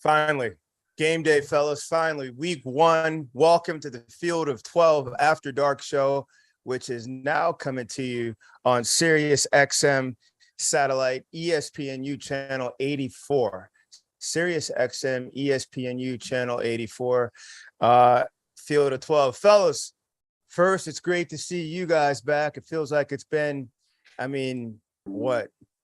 Finally, game day, fellas. Finally, week 1. Welcome to the Field of 12 After Dark show, which is now coming to you on Sirius XM satellite, ESPNU channel 84. Sirius XM, ESPNU channel 84. Field of 12. Fellas, first, it's great to see you guys back. It feels like it's been,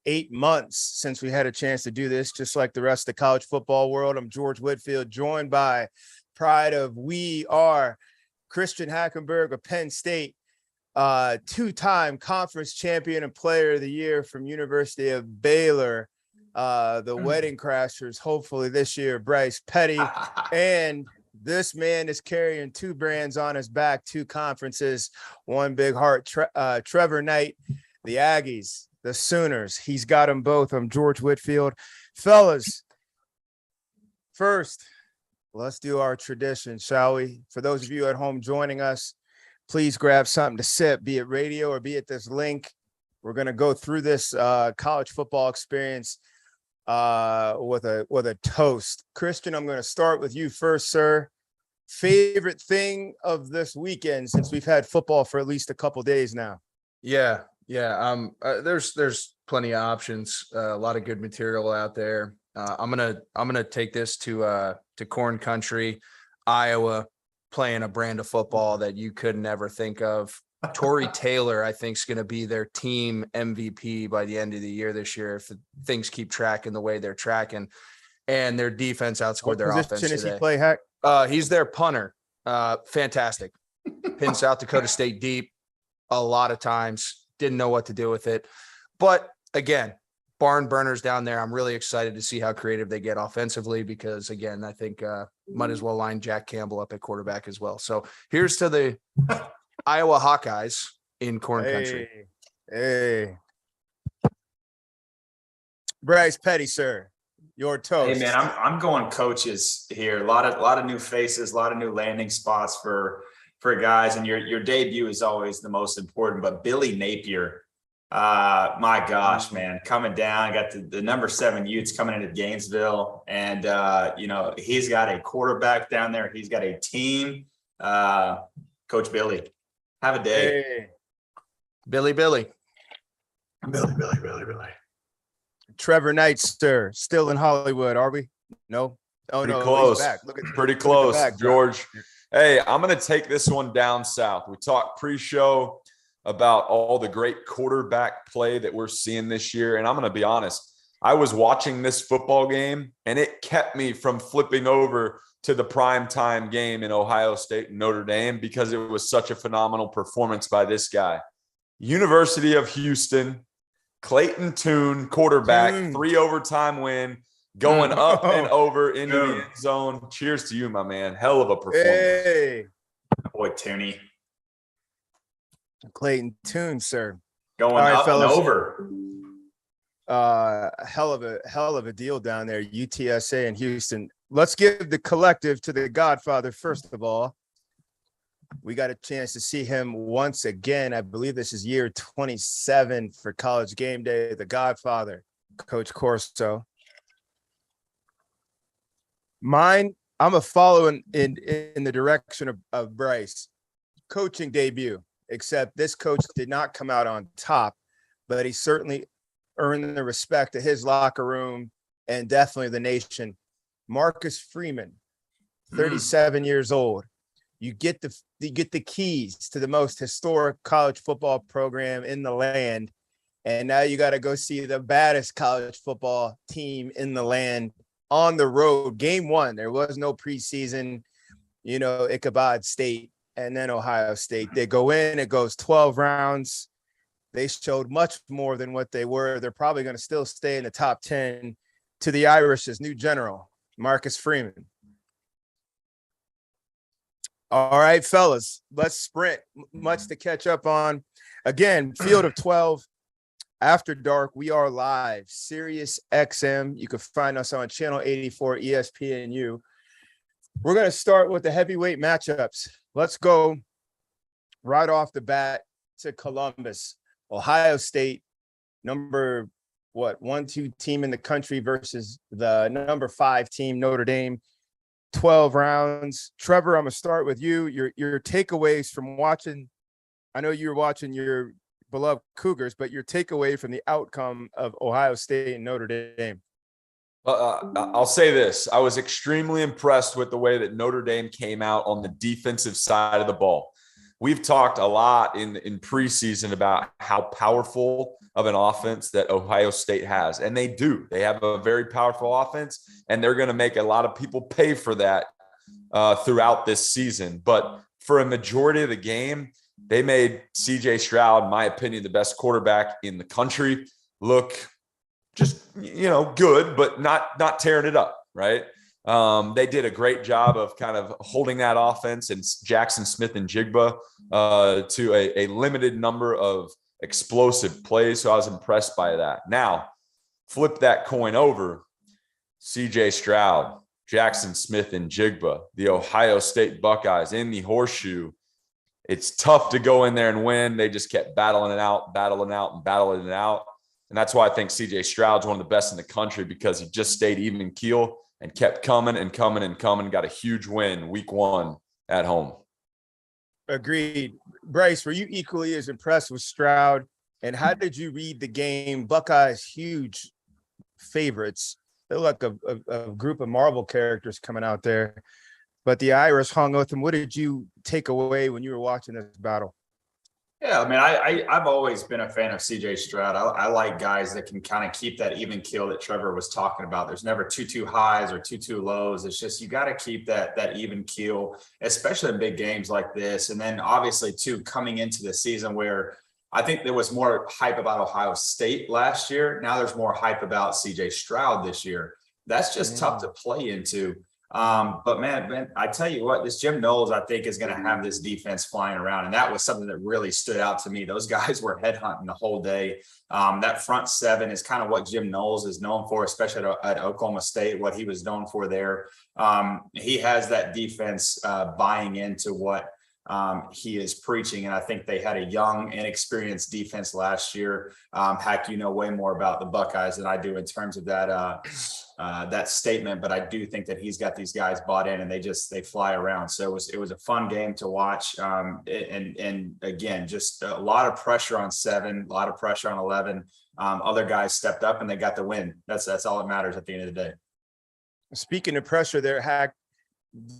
8 months since we had a chance to do this, just like the rest of the college football world. I'm George Whitfield, joined by pride of We Are, Christian Hackenberg of Penn State, two-time conference champion and player of the year from University of Baylor, the Wedding Crashers, hopefully this year, Bryce Petty. And this man is carrying 2 brands on his back, 2 conferences, one big heart, Trevor Knight, the Aggies, the Sooners. He's got them both. I'm George Whitfield. Fellas, first, let's do our tradition, shall we? For those of you at home joining us, please grab something to sip, be it radio or be it this link. We're going to go through this college football experience with a toast. Christian, I'm going to start with you first, sir. Favorite thing of this weekend, since we've had football for at least a couple days now? Yeah. There's plenty of options. A lot of good material out there. I'm gonna take this to Corn Country, Iowa, playing a brand of football that you could never think of. Torrey Taylor, I think, is going to be their team MVP by the end of the year this year if things keep tracking the way they're tracking, and their defense outscored their offense today. Does he play, Hack? He's their punter. Fantastic. Pinned South Dakota State deep a lot of times. Didn't know what to do with it. But again, barn burners down there. I'm really excited to see how creative they get offensively because, again, I think might as well line Jack Campbell up at quarterback as well. So here's to the Iowa Hawkeyes in Corn Country. Hey. Bryce Petty, sir, your toast. Hey, man, I'm going coaches here. A lot of new faces, a lot of new landing spots for guys, and your debut is always the most important. But Billy Napier, my gosh, man, coming down, got the number 7 Utes coming into Gainesville, and he's got a quarterback down there. He's got a team. Coach Billy, have a day. Hey. Billy. Trevor Knight, sir, still in Hollywood, are we? No. Oh, pretty no, close. back. Pretty close, back, George. Hey, I'm going to take this one down south. We talked pre-show about all the great quarterback play that we're seeing this year. And I'm going to be honest, I was watching this football game and it kept me from flipping over to the primetime game in Ohio State and Notre Dame because it was such a phenomenal performance by this guy. University of Houston, Clayton Tune, quarterback, 3 overtime win. Going up and over into the end zone. Cheers to you, my man. Hell of a performance. Hey. Boy, Tooney. Clayton Tune, sir. Going up fellas, and over. Hell of a deal down there, UTSA and Houston. Let's give the collective to the Godfather, first of all. We got a chance to see him once again. I believe this is year 27 for College Game Day. The Godfather, Coach Corso. Mine, I'm a following in the direction of Bryce. Coaching debut, except this coach did not come out on top, but he certainly earned the respect of his locker room and definitely the nation. Marcus Freeman, 37 years old. You get the keys to the most historic college football program in the land, and now you got to go see the baddest college football team in the land. On the road, game 1, there was no preseason, Ichabod State and then Ohio State. They go in, it goes 12 rounds. They showed much more than what they were. They're probably going to still stay in the top 10 to the Irish's new general, Marcus Freeman. All right, fellas, let's sprint. Much to catch up on. Again, Field of 12. After Dark, we are live, Sirius XM. You can find us on channel 84 ESPNU. We're going to start with the heavyweight matchups. Let's go right off the bat to Columbus, Ohio State, number 1-2 team in the country versus the number 5 team, Notre Dame. 12 rounds. Trevor, I'm gonna start with you. Your takeaways from watching. I know you were watching your beloved Cougars, but your takeaway from the outcome of Ohio State and Notre Dame. I'll say this. I was extremely impressed with the way that Notre Dame came out on the defensive side of the ball. We've talked a lot in preseason about how powerful of an offense that Ohio State has. And they do. They have a very powerful offense, and they're going to make a lot of people pay for that throughout this season. But for a majority of the game, they made CJ Stroud, in my opinion, the best quarterback in the country, look just, good, but not tearing it up, right? They did a great job of kind of holding that offense and Jackson Smith and Jigba to a limited number of explosive plays. So I was impressed by that. Now, flip that coin over. CJ Stroud, Jackson Smith and Jigba, the Ohio State Buckeyes in the horseshoe. It's tough to go in there and win. They just kept battling it out. And that's why I think CJ Stroud's one of the best in the country, because he just stayed even keel and kept coming. Got a huge win week 1 at home. Agreed. Bryce, were you equally as impressed with Stroud? And how did you read the game? Buckeyes, huge favorites. They're like a group of Marvel characters coming out there. But the Irish hung with them. What did you take away when you were watching this battle? Yeah, I mean, I've always been a fan of CJ Stroud. I like guys that can kind of keep that even keel that Trevor was talking about. There's never too highs or too lows. It's just you got to keep that even keel, especially in big games like this. And then obviously, too, coming into the season where I think there was more hype about Ohio State last year. Now there's more hype about CJ Stroud this year. That's just tough to play into. But man, I tell you what, this Jim Knowles, I think, is going to have this defense flying around. And that was something that really stood out to me. Those guys were headhunting the whole day. That front seven is kind of what Jim Knowles is known for, especially at Oklahoma State, what he was known for there. He has that defense buying into what he is preaching. And I think they had a young, inexperienced defense last year. Hack, you know way more about the Buckeyes than I do in terms of that statement, but I do think that he's got these guys bought in and they fly around. So it was a fun game to watch. And again, just a lot of pressure on 7, a lot of pressure on 11. Other guys stepped up and they got the win. That's all that matters at the end of the day. Speaking of pressure there, Hack,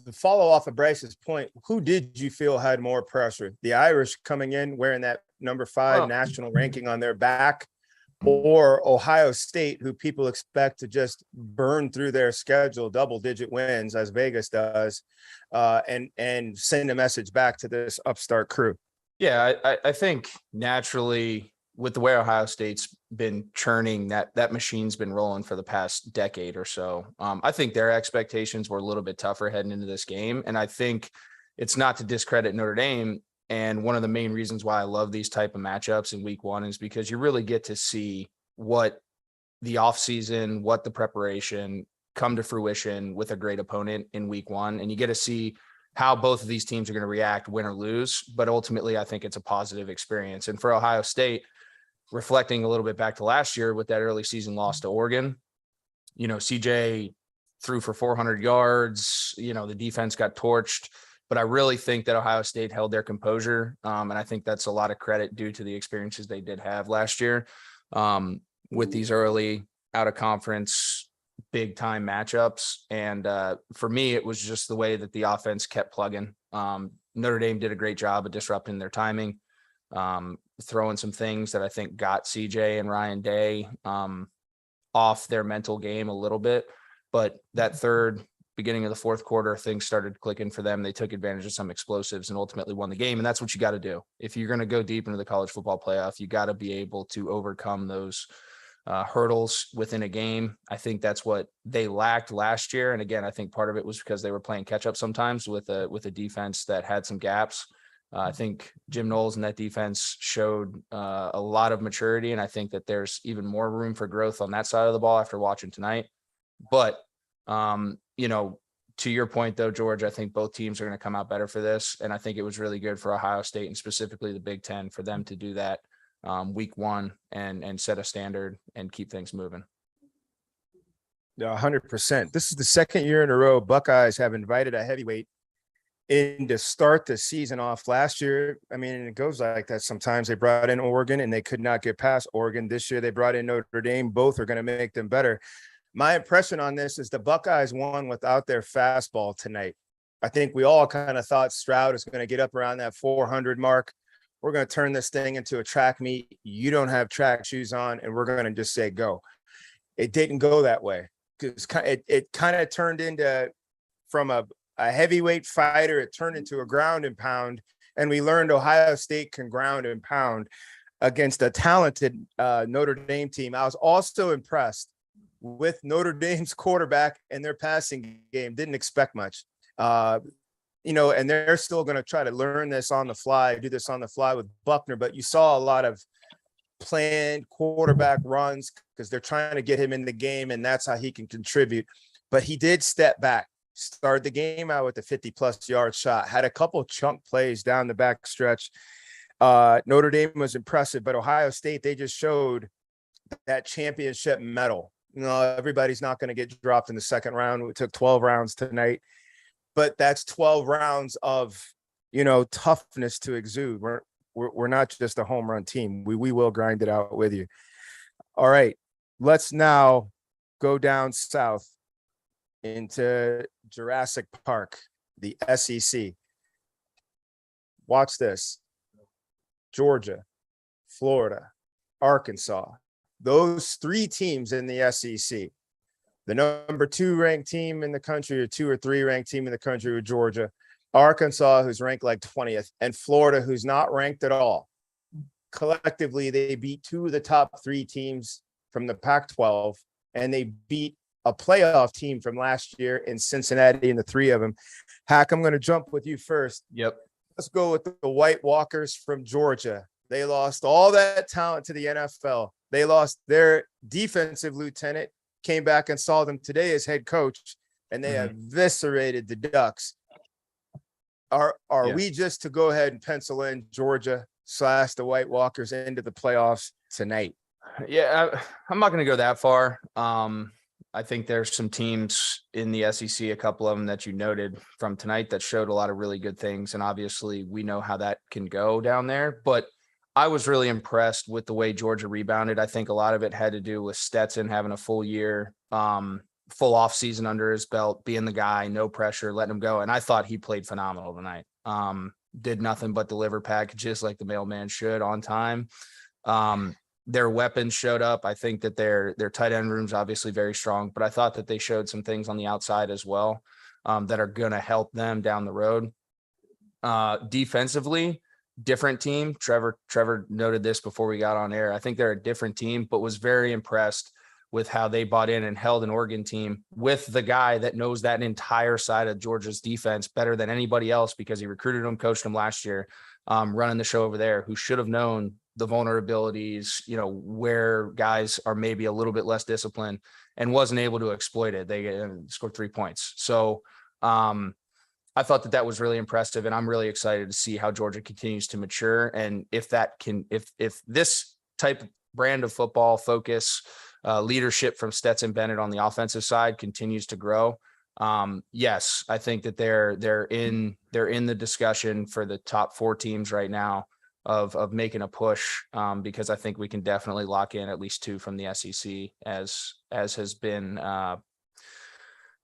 the follow off of Bryce's point, who did you feel had more pressure? The Irish coming in wearing that number 5 national ranking on their back, or Ohio State, who people expect to just burn through their schedule, double-digit wins as Vegas does, and send a message back to this upstart crew? Yeah, I think naturally with the way Ohio State's been churning, that machine's been rolling for the past decade or so. I think their expectations were a little bit tougher heading into this game. And I think it's not to discredit Notre Dame. And one of the main reasons why I love these type of matchups in week 1 is because you really get to see what the offseason, what the preparation come to fruition with a great opponent in week 1. And you get to see how both of these teams are going to react, win or lose. But ultimately, I think it's a positive experience. And for Ohio State, reflecting a little bit back to last year with that early season loss to Oregon, CJ threw for 400 yards, the defense got torched, but I really think that Ohio State held their composure. And I think that's a lot of credit due to the experiences they did have last year with these early out of conference, big time matchups. And for me, it was just the way that the offense kept plugging. Notre Dame did a great job of disrupting their timing, throwing some things that I think got CJ and Ryan Day off their mental game a little bit. But that beginning of the fourth quarter, things started clicking for them. They took advantage of some explosives and ultimately won the game. And that's what you got to do. If you're going to go deep into the college football playoff, you got to be able to overcome those hurdles within a game. I think that's what they lacked last year. And again, I think part of it was because they were playing catch up sometimes with a defense that had some gaps. I think Jim Knowles and that defense showed a lot of maturity. And I think that there's even more room for growth on that side of the ball after watching tonight. But, to your point though, George, I think both teams are going to come out better for this. And I think it was really good for Ohio State and specifically the Big Ten for them to do that week one and set a standard and keep things moving. Yeah, 100%. This is the second year in a row Buckeyes have invited a heavyweight in to start the season off. Last year, I mean, it goes like that sometimes. They brought in Oregon and they could not get past Oregon. This year they brought in Notre Dame. Both are going to make them better. My impression on this is the Buckeyes won without their fastball tonight. I think we all kind of thought Stroud is going to get up around that 400 mark. We're going to turn this thing into a track meet. You don't have track shoes on, and we're going to just say go. It didn't go that way, because it kind of turned into, from a heavyweight fighter, it turned into a ground and pound, and we learned Ohio State can ground and pound against a talented Notre Dame team. I was also impressed with Notre Dame's quarterback and their passing game. Didn't expect much. And they're still going to try to learn this on the fly, do this on the fly with Buckner, but you saw a lot of planned quarterback runs because they're trying to get him in the game, and that's how he can contribute. But he did step back, started the game out with a 50-plus yard shot, had a couple chunk plays down the back stretch. Notre Dame was impressive, but Ohio State, they just showed that championship medal. Everybody's not going to get dropped in the second round. We took 12 rounds tonight, but that's 12 rounds of, toughness to exude. We're not just a home run team. We will grind it out with you. All right, let's now go down south into Jurassic Park, the SEC. Watch this. Georgia, Florida, Arkansas. Those three teams in the SEC, the number 2 ranked team in the country, or 2 or 3 ranked team in the country with Georgia, Arkansas, who's ranked like 20th, and Florida, who's not ranked at all. Collectively, they beat 2 of the top 3 teams from the Pac-12, and they beat a playoff team from last year in Cincinnati, and the 3 of them. Hack, I'm going to jump with you first. Yep. Let's go with the White Walkers from Georgia. They lost all that talent to the NFL. They lost their defensive lieutenant, came back and saw them today as head coach, and they eviscerated the Ducks. Are we just to go ahead and pencil in Georgia / the White Walkers into the playoffs tonight? Yeah, I'm not going to go that far. I think there's some teams in the SEC, a couple of them that you noted from tonight, that showed a lot of really good things. And obviously we know how that can go down there, but I was really impressed with the way Georgia rebounded. I think a lot of it had to do with Stetson having a full year, full off season under his belt, being the guy, no pressure, letting him go. And I thought he played phenomenal tonight. Did nothing but deliver packages like the mailman should on time. Their weapons showed up. I think that their tight end room's obviously very strong, but I thought that they showed some things on the outside as well that are going to help them down the road. Defensively, different team. Trevor noted this before we got on air. I think they're a different team, but was very impressed with how they bought in and held an Oregon team with the guy that knows that entire side of Georgia's defense better than anybody else, because he recruited him, coached him last year, running the show over there, who should have known the vulnerabilities, where guys are maybe a little bit less disciplined, and wasn't able to exploit it. They scored 3 points. So I thought that was really impressive, and I'm really excited to see how Georgia continues to mature. And if this type of brand of football focus, leadership from Stetson Bennett on the offensive side continues to grow, yes, I think that they're in the discussion for the top 4 teams right now of making a push, because I think we can definitely lock in at least 2 from the SEC, as has been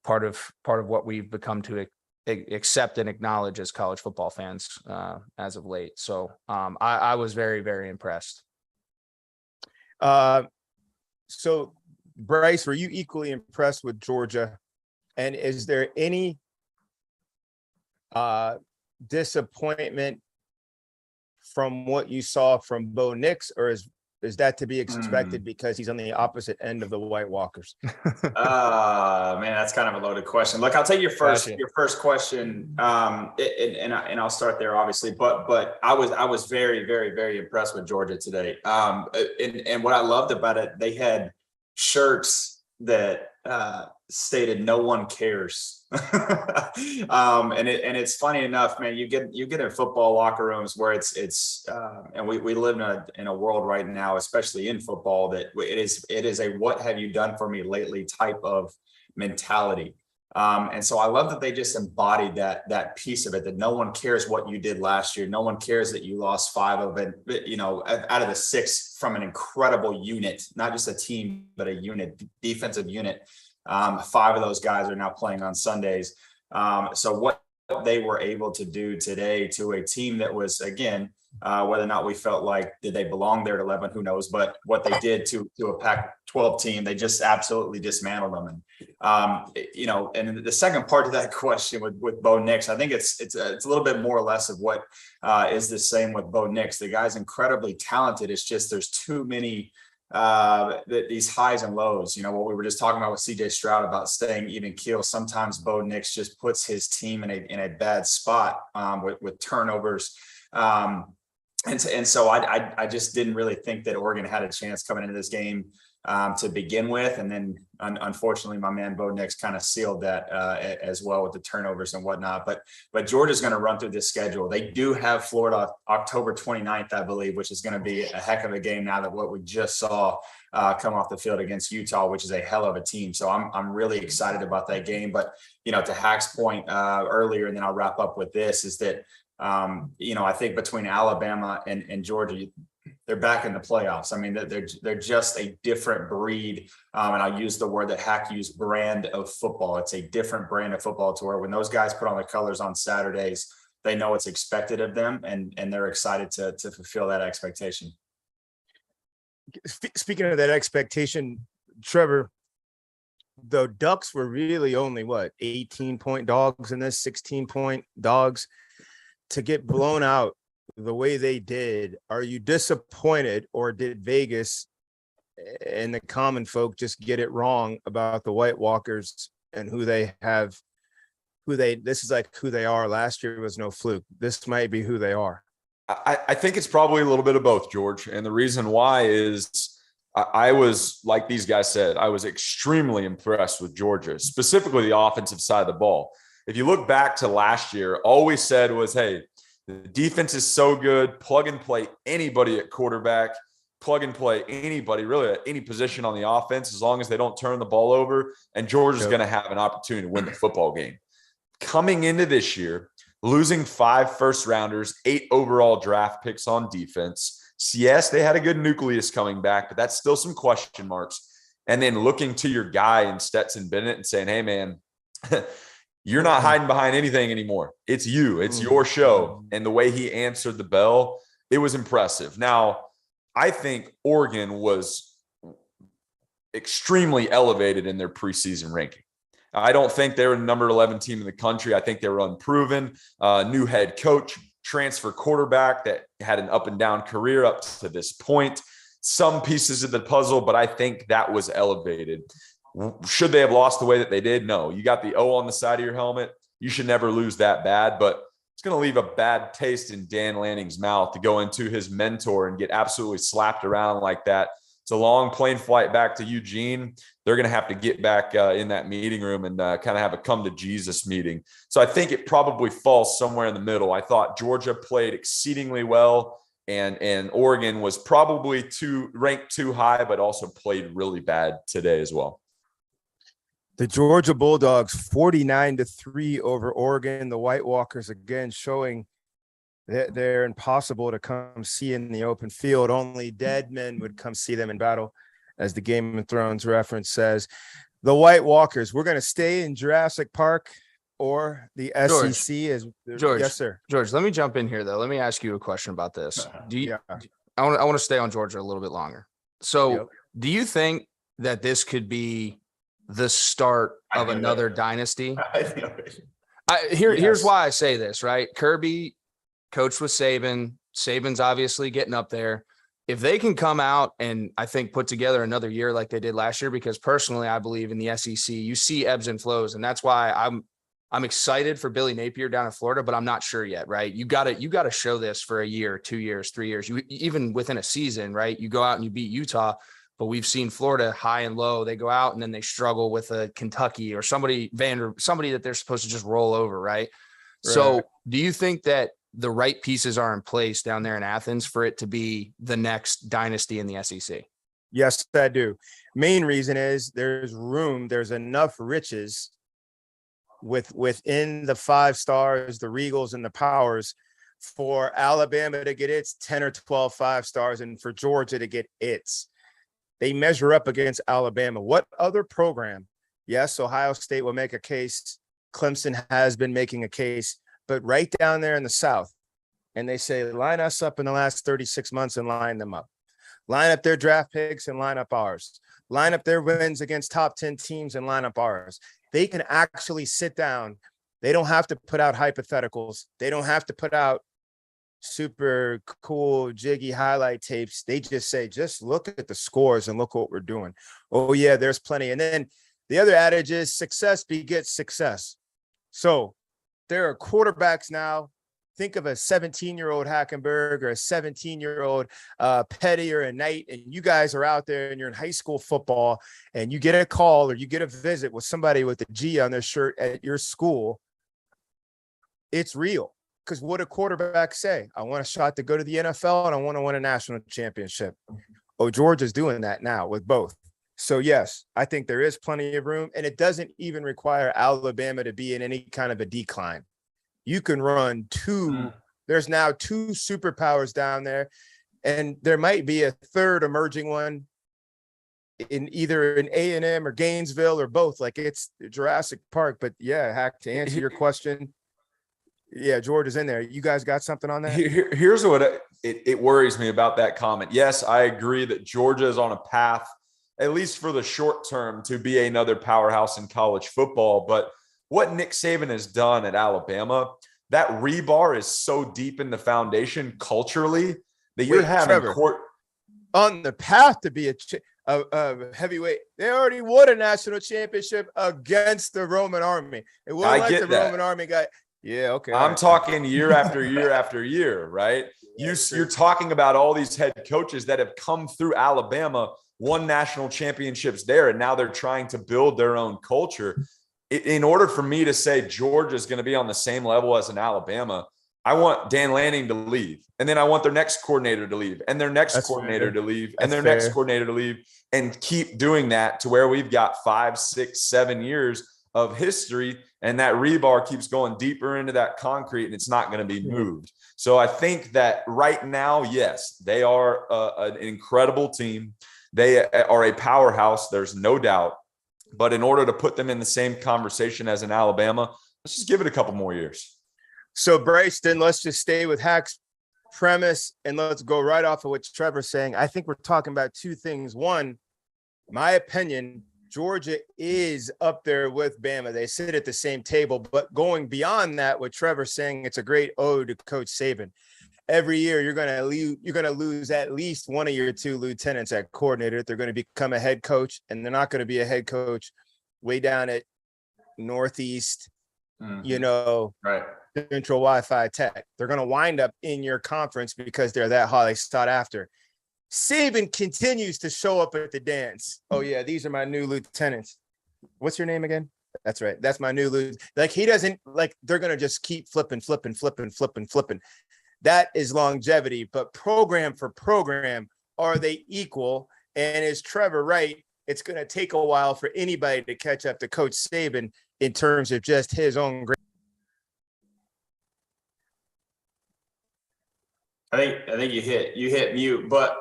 part of what we've become to accept and acknowledge as college football fans as of late. So I was very, very impressed. So Bryce, were you equally impressed with Georgia? And is there any disappointment from what you saw from Bo Nix, or is that to be expected because he's on the opposite end of the White Walkers? Man, that's kind of a loaded question. Look, I'll take your first question, and I'll start there, obviously. But I was very, very, very impressed with Georgia today. And what I loved about it, they had shirts that stated no one cares. And it's funny enough, man, you get in football locker rooms where it's and we live in a world right now, especially in football, that it is a what have you done for me lately type of mentality. And so I love that they just embodied that piece of it, that no one cares what you did last year. No one cares that you lost 5 of it, out of the 6 from an incredible unit, not just a team, but a unit, defensive unit. 5 of those guys are now playing on Sundays. So what they were able to do today to a team that was, again, whether or not we felt like, did they belong there at 11, who knows, but what they did to a Pac-12 team, they just absolutely dismantled them. And, and the second part of that question with Bo Nix, I think it's a little bit more or less of what is the same with Bo Nix. The guy's incredibly talented. It's just, there's too many these highs and lows. What we were just talking about with CJ Stroud about staying even keel. Sometimes Bo Nix just puts his team in a bad spot with turnovers. And so I just didn't really think that Oregon had a chance coming into this game to begin with. And then unfortunately, my man Bo Nix kind of sealed that as well with the turnovers and whatnot. But Georgia's going to run through this schedule. They do have Florida October 29th, I believe, which is going to be a heck of a game now that what we just saw come off the field against Utah, which is a hell of a team. So I'm really excited about that game. But, to Hack's point earlier, and then I'll wrap up with this, is that I think between Alabama and Georgia, they're back in the playoffs. I mean, they're just a different breed. And I'll use the word that Hack used, brand of football. It's a different brand of football, to where when those guys put on the colors on Saturdays, they know what's expected of them, and they're excited to fulfill that expectation. Speaking of that expectation, Trevor, the Ducks were really only 18-point dogs in this, 16-point dogs. To get blown out the way they did, are you disappointed, or did Vegas and the common folk just get it wrong about the White Walkers and who they have? This is like who they are. Last year was no fluke. This might be who they are. I think it's probably a little bit of both, George. And the reason why is I was, like these guys said, I was extremely impressed with Georgia, specifically the offensive side of the ball. If you look back to last year, all we said was, hey, the defense is so good, plug and play anybody at quarterback, plug and play anybody really at any position on the offense, as long as they don't turn the ball over, and Georgia's going to have an opportunity to win the football game. Coming into this year, losing 5 first-rounders, 8 overall draft picks on defense. So yes, they had a good nucleus coming back, but that's still some question marks. And then looking to your guy in Stetson Bennett and saying, hey, man, you're not hiding behind anything anymore. It's you. It's your show. And the way he answered the bell, it was impressive. Now, I think Oregon was extremely elevated in their preseason ranking. I don't think they were the number 11 team in the country. I think they were unproven. New head coach, transfer quarterback that had an up and down career up to this point. Some pieces of the puzzle, but I think that was elevated. Should they have lost the way that they did? No. You got the O on the side of your helmet. You should never lose that bad, but it's going to leave a bad taste in Dan Lanning's mouth to go into his mentor and get absolutely slapped around like that. It's a long plane flight back to Eugene. They're going to have to get back in that meeting room and kind of have a come to Jesus meeting. So I think it probably falls somewhere in the middle. I thought Georgia played exceedingly well, and Oregon was probably ranked too high, but also played really bad today as well. The Georgia Bulldogs 49-3 over Oregon. The White Walkers again showing that they're impossible to come see in the open field. Only dead men would come see them in battle, as the Game of Thrones reference says. The White Walkers, we're going to stay in Jurassic Park or the SEC. George, yes, sir. George, let me jump in here, though. Let me ask you a question about this. I want to stay on Georgia a little bit longer. So do you think that this could be the start of another dynasty? Here's why I say this, right? Kirby coached with Saban. Saban's obviously getting up there. If they can come out and I think put together another year like they did last year, because personally I believe in the SEC, you see ebbs and flows, and that's why I'm excited for Billy Napier down in Florida, but I'm not sure yet, right? You got to show this for a year, 2 years, 3 years, you even within a season, right? You go out and you beat Utah. but we've seen Florida high and low. They go out and then they struggle with a Kentucky or somebody that they're supposed to just roll over. Right. So do you think that the right pieces are in place down there in Athens for it to be the next dynasty in the SEC? Yes, I do. Main reason is there's room. There's enough riches within the 5 stars, the Regals and the Powers, for Alabama to get its 10 or 12 5-stars and for Georgia to get its. They measure up against Alabama. What other program? Yes, Ohio State will make a case. Clemson has been making a case, but right down there in the South, and they say, line us up in the last 36 months and line them up. Line up their draft picks and line up ours. Line up their wins against top 10 teams and line up ours. They can actually sit down. They don't have to put out hypotheticals. They don't have to put out super cool, jiggy highlight tapes. They just say, just look at the scores and look what we're doing. Oh, yeah, there's plenty. And then the other adage is success begets success. So there are quarterbacks now. Think of a 17-year-old Hackenberg or a 17-year-old Petty or a Knight, and you guys are out there and you're in high school football and you get a call or you get a visit with somebody with a G on their shirt at your school. It's real. Because what do quarterbacks say? I want a shot to go to the NFL and I want to win a national championship. Oh, Georgia's doing that now with both. So, yes, I think there is plenty of room, and it doesn't even require Alabama to be in any kind of a decline. You can run 2. There's now 2 superpowers down there, and there might be a third emerging one in either in A&M or Gainesville or both. Like, it's Jurassic Park. But, yeah, Hack, to answer your question, yeah, George is in there. You guys got something on that? Here's what it worries me about that comment. Yes, I agree that Georgia is on a path, at least for the short term, to be another powerhouse in college football. But what Nick Saban has done at Alabama, that rebar is so deep in the foundation culturally that you're having Trevor, on the path to be a heavyweight. They already won a national championship against the Roman army. It wasn't like the Roman army got. Yeah, okay. I'm talking year after year after year, right? You're talking about all these head coaches that have come through Alabama, won national championships there, and now they're trying to build their own culture. In order for me to say Georgia is going to be on the same level as an Alabama, I want Dan Lanning to leave, and then I want their next coordinator to leave, and their next coordinator to leave, and their next coordinator to leave, and keep doing that to where we've got 5, 6, 7 years of history, and that rebar keeps going deeper into that concrete, and it's not going to be moved. So I think that right now, yes, they are an incredible team. They are a powerhouse. There's no doubt. But in order to put them in the same conversation as in Alabama, let's just give it a couple more years. So, Bryce, then let's just stay with Hack's premise and let's go right off of what Trevor's saying. I think we're talking about 2 things. One, my opinion, Georgia is up there with Bama. They sit at the same table. But going beyond that, what Trevor's saying, it's a great ode to Coach Saban. Every year, you're going to lose at least one of your 2 lieutenants at coordinator. They're going to become a head coach, and they're not going to be a head coach way down at Northeast, right, Central Wi-Fi Tech. They're going to wind up in your conference because they're that highly sought after. Saban continues to show up at the dance. Oh, yeah, these are my new lieutenants. What's your name again? That's right. That's my new lieutenant. Like, he doesn't, like, they're going to just keep flipping. That is longevity. But program for program, are they equal? And is Trevor right? It's going to take a while for anybody to catch up to Coach Saban in terms of just his own great. I think you hit mute, but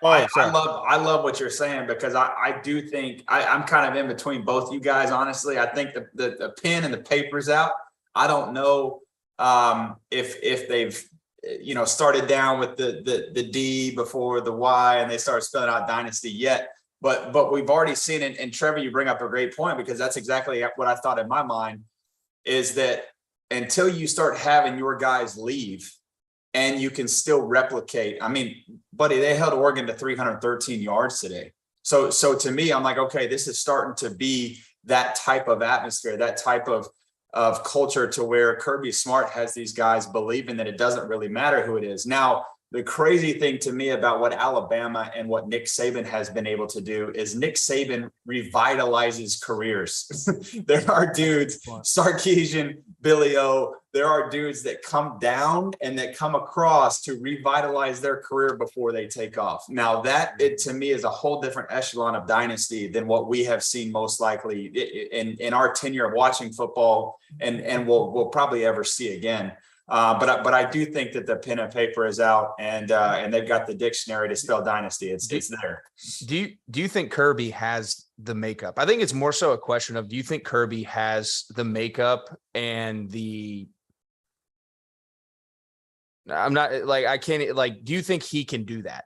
I love what you're saying, because I do think I'm kind of in between both you guys. Honestly, I think the pen and the paper's out. I don't know if they've started down with the D before the Y and they start spelling out dynasty yet, but we've already seen it. And Trevor, you bring up a great point, because that's exactly what I thought in my mind, is that until you start having your guys leave and you can still replicate. I mean, buddy, they held Oregon to 313 yards today. So to me, I'm like, okay, this is starting to be that type of atmosphere, that type of culture, to where Kirby Smart has these guys believing that it doesn't really matter who it is. Now, the crazy thing to me about what Alabama and what Nick Saban has been able to do is Nick Saban revitalizes careers. There are dudes, Sarkisian, Billy O, there are dudes that come down and that come across to revitalize their career before they take off. Now it to me is a whole different echelon of dynasty than what we have seen most likely in our tenure of watching football and we'll probably ever see again. But I do think that the pen and paper is out and they've got the dictionary to spell dynasty. It's there. Do you think Kirby has the makeup? I think it's more so a question of, do you think Kirby has the makeup and I'm not like, I can't like, do you think he can do that?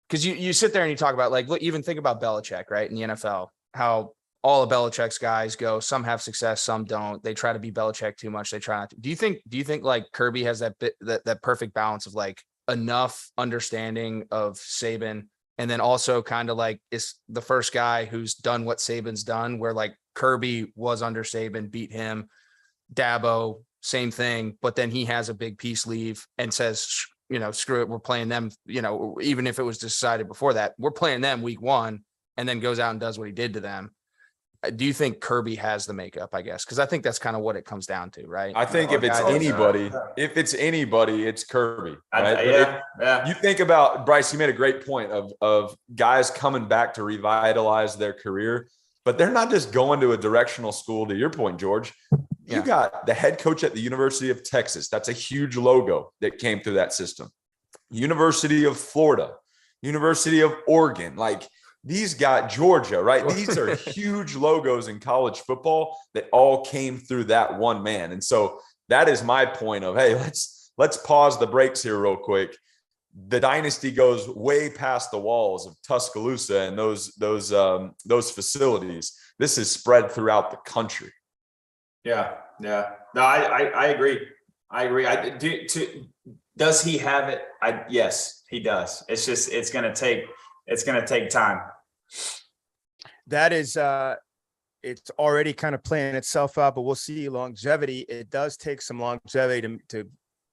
Because you sit there and you talk about like, look, even think about Belichick, right? In the NFL, how all of Belichick's guys go, some have success, some don't. They try to be Belichick too much. They try not to. Do you think like Kirby has that perfect balance of like enough understanding of Saban, and then also kind of like is the first guy who's done what Saban's done, where like Kirby was under Saban, beat him, Dabo, same thing, but then he has a big piece leave and says, screw it, we're playing them, even if it was decided before that, we're playing them week 1, and then goes out and does what he did to them. Do you think Kirby has the makeup, I guess? Because I think that's kind of what it comes down to, right? I think if it's anybody, it's Kirby. Right? Yeah. You think about, Bryce, you made a great point of guys coming back to revitalize their career, but they're not just going to a directional school, to your point, George. You got the head coach at the University of Texas. That's a huge logo that came through that system. University of Florida, University of Oregon, like these got Georgia, right? These are huge logos in college football that all came through that one man. And so that is my point of, hey, let's pause the brakes here real quick. The dynasty goes way past the walls of Tuscaloosa and those facilities. This is spread throughout the country. Yeah. No, I agree. Does he have it? Yes, he does. It's just, it's going to take time. That is, it's already kind of playing itself out, but we'll see longevity. It does take some longevity to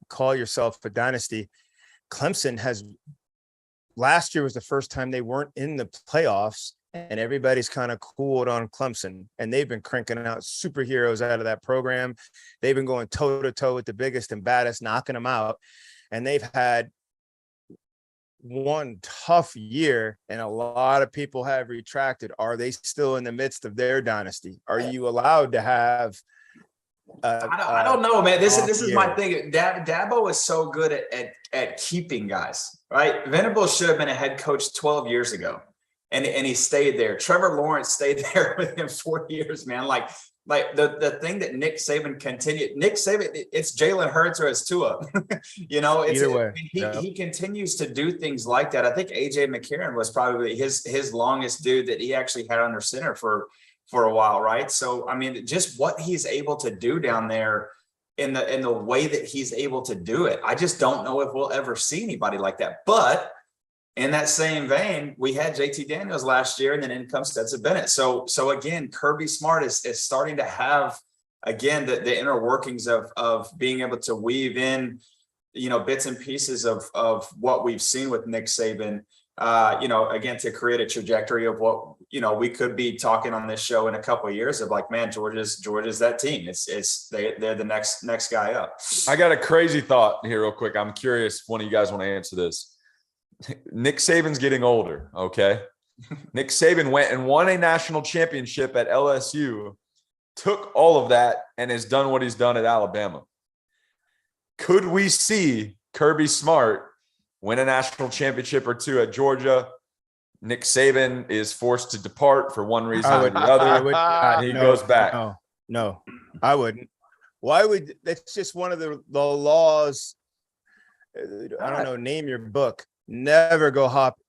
call yourself a dynasty. Clemson last year was the first time they weren't in the playoffs, and everybody's kind of cooled on Clemson, and they've been cranking out superheroes out of that program. They've been going toe to toe with the biggest and baddest, knocking them out. And they've had one tough year, and a lot of people have retracted. Are they still in the midst of their dynasty? Are you allowed to have I don't know, man. This is my thing. Dabo is so good at keeping guys, right? Venables should have been a head coach 12 years ago, and he stayed there. Trevor Lawrence stayed there with him 4 years, man. Like the thing that Nick Saban continued. Nick Saban, it's Jalen Hurts or it's Tua. Either way. He continues to do things like that. I think AJ McCarron was probably his longest dude that he actually had under center for a while, right? So I mean, just what he's able to do down there in the way that he's able to do it, I just don't know if we'll ever see anybody like that. But in that same vein, we had JT Daniels last year, and then in comes Stetson Bennett. So again, Kirby Smart is starting to have, again, the inner workings of being able to weave in, bits and pieces of what we've seen with Nick Saban, again, to create a trajectory of what, we could be talking on this show in a couple of years of like, man, Georgia's that team. They're the next guy up. I got a crazy thought here real quick. I'm curious if one of you guys want to answer this. Nick Saban's getting older, okay? Nick Saban went and won a national championship at LSU, took all of that, and has done what he's done at Alabama. Could we see Kirby Smart win a national championship or two at Georgia? Nick Saban is forced to depart for one reason or the other. He goes back. No, I wouldn't. Why would? That's just one of the laws. I don't know. Name your book. Never go hop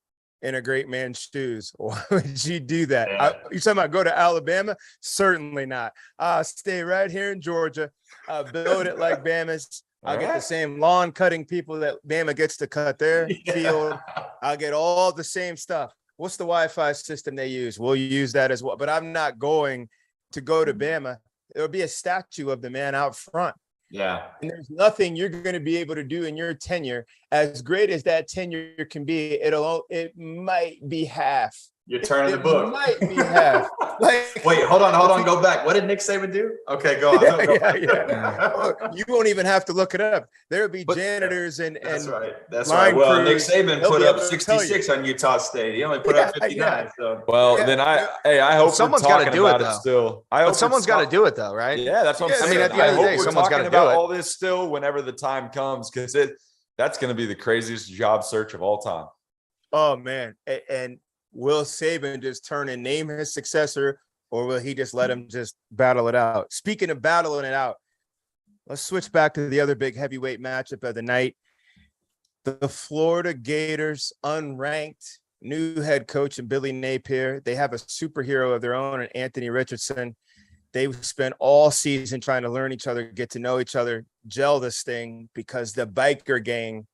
in a great man's shoes. Why would you do that? Yeah. You talking about go to Alabama? Certainly not. Stay right here in Georgia. Build it like Bama's. I'll get the same lawn cutting people that Bama gets to cut their field. I'll get all the same stuff. What's the Wi-Fi system they use? We'll use that as well. But I'm not going to go to Bama. There'll be a statue of the man out front. Yeah. And there's nothing you're going to be able to do in your tenure as great as that tenure can be, it might be half. You're turning the It book. might be half. Like, Wait, hold on. Go back. What did Nick Saban do? Okay, go on. Yeah. Look, you won't even have to look it up. There would be janitors and That's right. line Well, Nick crews. Saban They'll put be up able to 66 on Utah State. He only put up 59. So Well, then I hope Someone's we're gotta talking do it, about it though. still. I hope someone's got to do it, though, right? Yeah, that's what I'm Yeah, saying. I mean, at the end of the day, we're someone's talking gotta do about it. all this still whenever the time comes, because that's going to be the craziest job search of all time. Oh man. And will Saban just turn and name his successor, or will he just let him just battle it out? Speaking of battling it out, let's switch back to the other big heavyweight matchup of the night. The Florida Gators, unranked, new head coach and Billy Napier. They have a superhero of their own, and Anthony Richardson. They've spent all season trying to learn each other, get to know each other, gel this thing, because the biker gang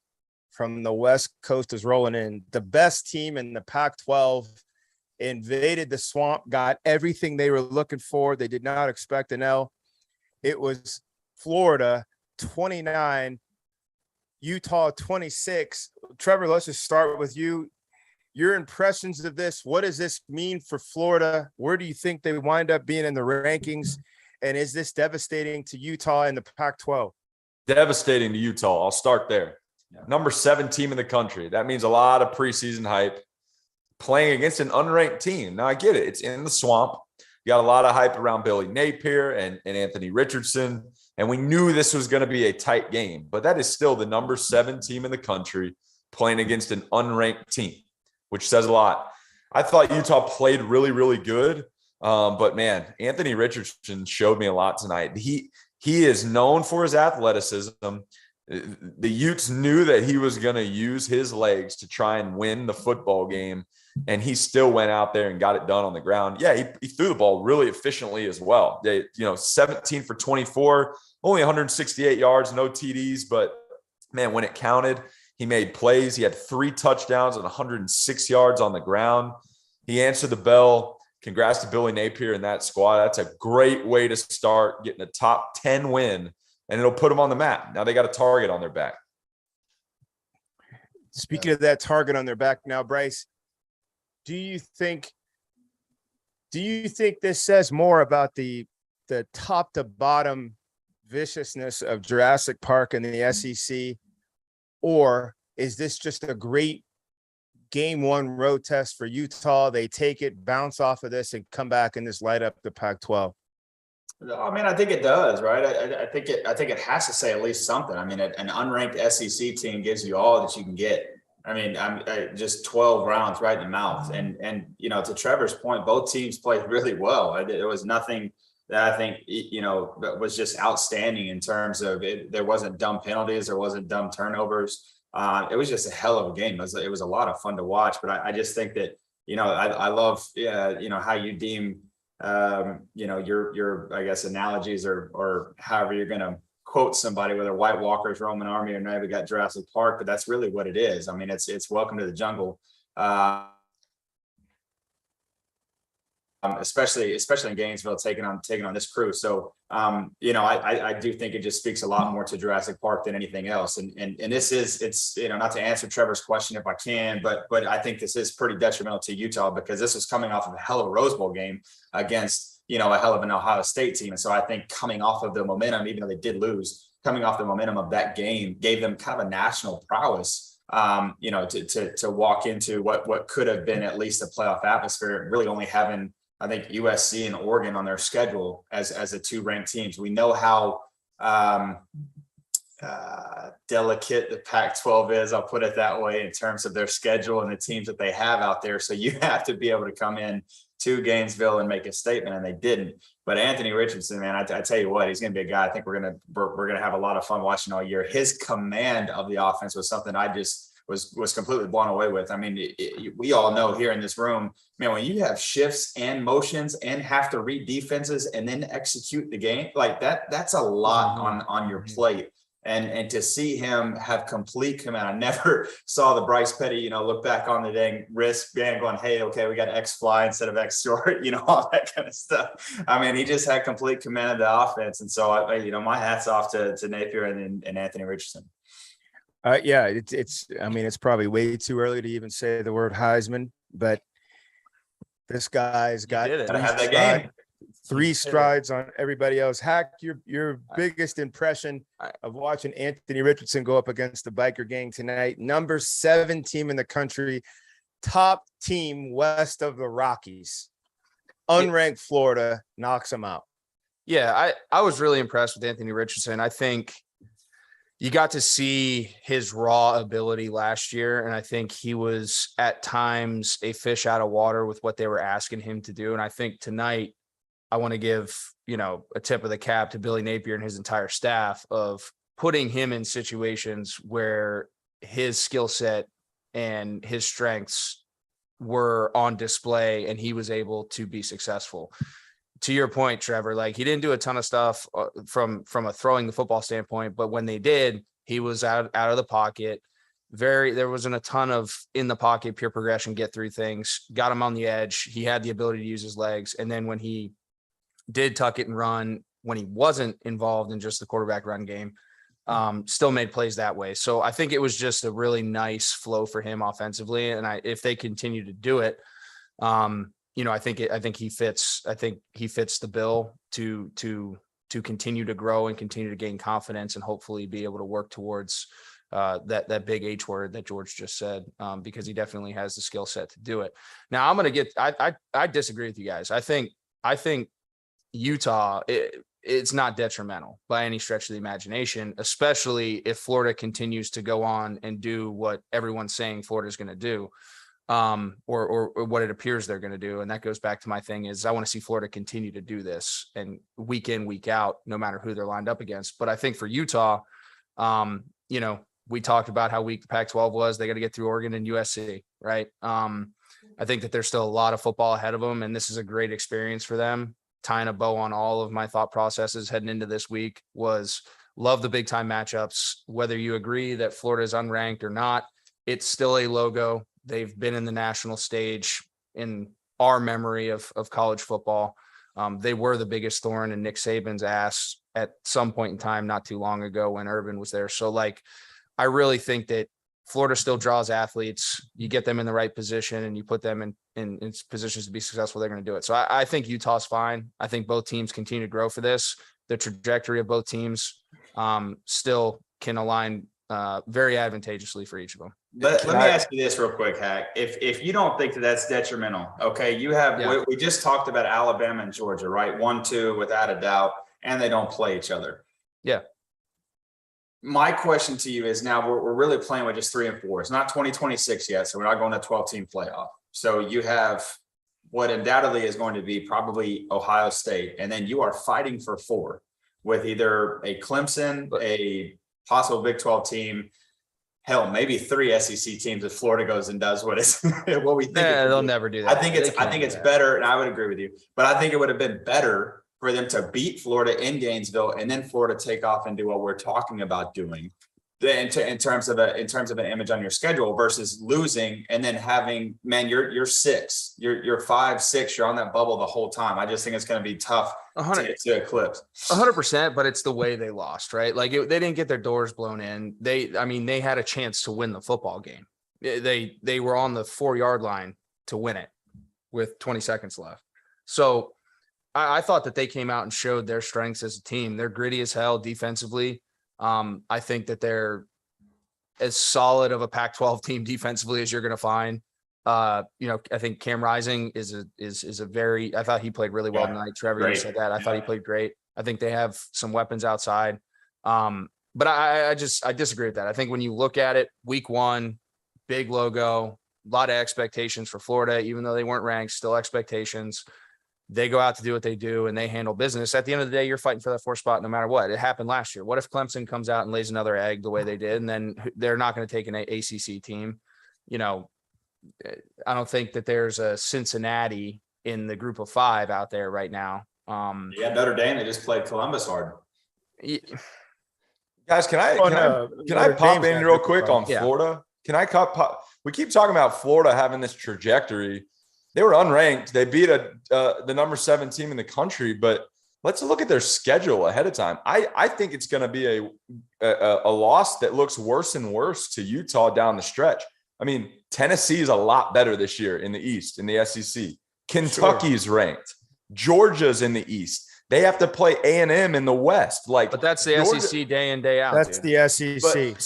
from the West Coast is rolling in. The best team in the Pac-12 invaded the swamp, got everything they were looking for. They did not expect an L. It was Florida 29, Utah 26. Trevor, let's just start with you. Your impressions of this. What does this mean for Florida? Where do you think they wind up being in the rankings? And is this devastating to Utah in the Pac-12? Devastating to Utah. I'll start there. Number 7 team in the country. That means a lot of preseason hype. Playing against an unranked team. Now, I get it. It's in the swamp. You got a lot of hype around Billy Napier and Anthony Richardson. And we knew this was going to be a tight game. But that is still the number 7 team in the country playing against an unranked team, which says a lot. I thought Utah played really, really good. But, man, Anthony Richardson showed me a lot tonight. He is known for his athleticism. The Utes knew that he was going to use his legs to try and win the football game, and he still went out there and got it done on the ground. Yeah, he threw the ball really efficiently as well. 17 for 24, only 168 yards, no TDs, but man, when it counted, he made plays. He had 3 touchdowns and 106 yards on the ground. He answered the bell. Congrats to Billy Napier and that squad. That's a great way to start getting a top 10 win. And it'll put them on the map. Now they got a target on their back. Speaking of that target on their back now, Bryce, do you think this says more about the top to bottom viciousness of Jurassic Park and the SEC, or is this just a great game 1 road test for Utah? They take it, bounce off of this, and come back and just light up the Pac-12. I mean, I think it does, right? I think it has to say at least something. I mean, an unranked SEC team gives you all that you can get. I mean, just 12 rounds right in the mouth. And to Trevor's point, both teams played really well. There was nothing that I think, that was just outstanding in terms of it. There wasn't dumb penalties. There wasn't dumb turnovers. It was just a hell of a game. It was a lot of fun to watch. But I just think that, I love, how you deem your I guess analogies or however you're going to quote somebody, whether White Walker's Roman Army or now we got Jurassic Park, but that's really what it is. I mean, it's Welcome to the Jungle, especially in Gainesville, taking on this crew. So I do think it just speaks a lot more to Jurassic Park than anything else. And it's not to answer Trevor's question if I can, but I think this is pretty detrimental to Utah because this was coming off of a hell of a Rose Bowl game against a hell of an Ohio State team. And so I think coming off of the momentum, even though they did lose, coming off the momentum of that game gave them kind of a national prowess, to walk into what could have been at least a playoff atmosphere, really only having, I think, USC and Oregon on their schedule as the 2 ranked teams. We know how delicate the Pac-12 is, I'll put it that way, in terms of their schedule and the teams that they have out there. So you have to be able to come in to Gainesville and make a statement, and they didn't. But Anthony Richardson, man, I tell you what, he's going to be a guy I think we're going to have a lot of fun watching all year. His command of the offense was something I just was completely blown away with. I mean, we all know here in this room, man, when you have shifts and motions and have to read defenses and then execute the game like that, that's a lot on your plate. And to see him have complete command, I never saw the Bryce Petty, look back on the dang wrist band going, hey, okay, we got X fly instead of X short, all that kind of stuff. I mean, he just had complete command of the offense. And so, my hat's off to Napier and Anthony Richardson. Yeah, I mean, it's probably way too early to even say the word Heisman, but this guy's got did it. Gotta have that game. three strides on everybody else. Hack, your biggest impression of watching Anthony Richardson go up against the biker gang tonight. Number 7 team in the country, top team west of the Rockies. Unranked Florida knocks him out. Yeah, I was really impressed with Anthony Richardson. I think you got to see his raw ability last year, and I think he was at times a fish out of water with what they were asking him to do. And I think tonight I want to give, a tip of the cap to Billy Napier and his entire staff of putting him in situations where his skill set and his strengths were on display and he was able to be successful. To your point, Trevor, like he didn't do a ton of stuff from a throwing the football standpoint, but when they did, he was out of the pocket. There wasn't a ton of in the pocket, pure progression, get through things, got him on the edge. He had the ability to use his legs. And then when he did tuck it and run, when he wasn't involved in just the quarterback run game, still made plays that way. So I think it was just a really nice flow for him offensively. And if they continue to do it, I think he fits the bill to continue to grow and continue to gain confidence and hopefully be able to work towards that big H word that George just said, because he definitely has the skill set to do it. Now I disagree with you guys. I think Utah, it's not detrimental by any stretch of the imagination, especially if Florida continues to go on and do what everyone's saying Florida's going to do. Or what it appears they're going to do. And that goes back to my thing is I want to see Florida continue to do this and week in, week out, no matter who they're lined up against. But I think for Utah, we talked about how weak the Pac-12 was. They got to get through Oregon and USC, right? I think that there's still a lot of football ahead of them, and this is a great experience for them. Tying a bow on all of my thought processes heading into this week was love the big time matchups. Whether you agree that Florida is unranked or not, it's still a logo. They've been in the national stage in our memory of college football. They were the biggest thorn in Nick Saban's ass at some point in time, not too long ago when Urban was there. So I really think that Florida still draws athletes. You get them in the right position and you put them in positions to be successful, they're going to do it. So I think Utah's fine. I think both teams continue to grow for this. The trajectory of both teams still can align very advantageously for each of them. Let me ask you this real quick, Hack. If you don't think that that's detrimental, okay, we just talked about Alabama and Georgia, right? 1-2 without a doubt, and they don't play each other. Yeah. My question to you is now we're really playing with just 3 and 4. It's not 2026 yet, so we're not going to 12-team playoff. So you have what undoubtedly is going to be probably Ohio State, and then you are fighting for 4 with either a Clemson, a possible Big 12 team, hell, maybe 3 SEC teams if Florida goes and does what we think. Yeah, they'll never do that. I think it's better, and I would agree with you, but I think it would have been better for them to beat Florida in Gainesville and then Florida take off and do what we're talking about doing in terms of an image on your schedule versus losing and then having, man, you're 6, you're 5, 6, you're on that bubble the whole time. I just think it's going to be tough to eclipse. 100%, but it's the way they lost, right? They didn't get their doors blown in. They had a chance to win the football game. They were on the 4-yard line to win it with 20 seconds left. So I thought that they came out and showed their strengths as a team. They're gritty as hell defensively. I think that they're as solid of a Pac-12 team defensively as you're going to find. I think Cam Rising is a very, I thought he played really well tonight. Trevor, you said that. I thought he played great. I think they have some weapons outside. But I disagree with that. I think when you look at it, week 1, big logo, a lot of expectations for Florida, even though they weren't ranked, still expectations. They go out to do what they do and they handle business. At the end of the day, you're fighting for that 4th spot no matter what. It happened last year. What if Clemson comes out and lays another egg the way they did, and then they're not going to take an ACC team? I don't think that there's a Cincinnati in the group of 5 out there right now. Notre Dame, they just played Columbus hard. Guys, can I pop in real quick on Florida? Can I pop? We keep talking about Florida having this trajectory. They were unranked. They beat the number 7 team in the country, but let's look at their schedule ahead of time. I think it's going to be a loss that looks worse and worse to Utah down the stretch. I mean, Tennessee is a lot better this year in the East, in the SEC. Kentucky's ranked. Georgia's in the East. They have to play A&M in the West. But that's the Georgia, SEC day in, day out. That's dude. the SEC. But,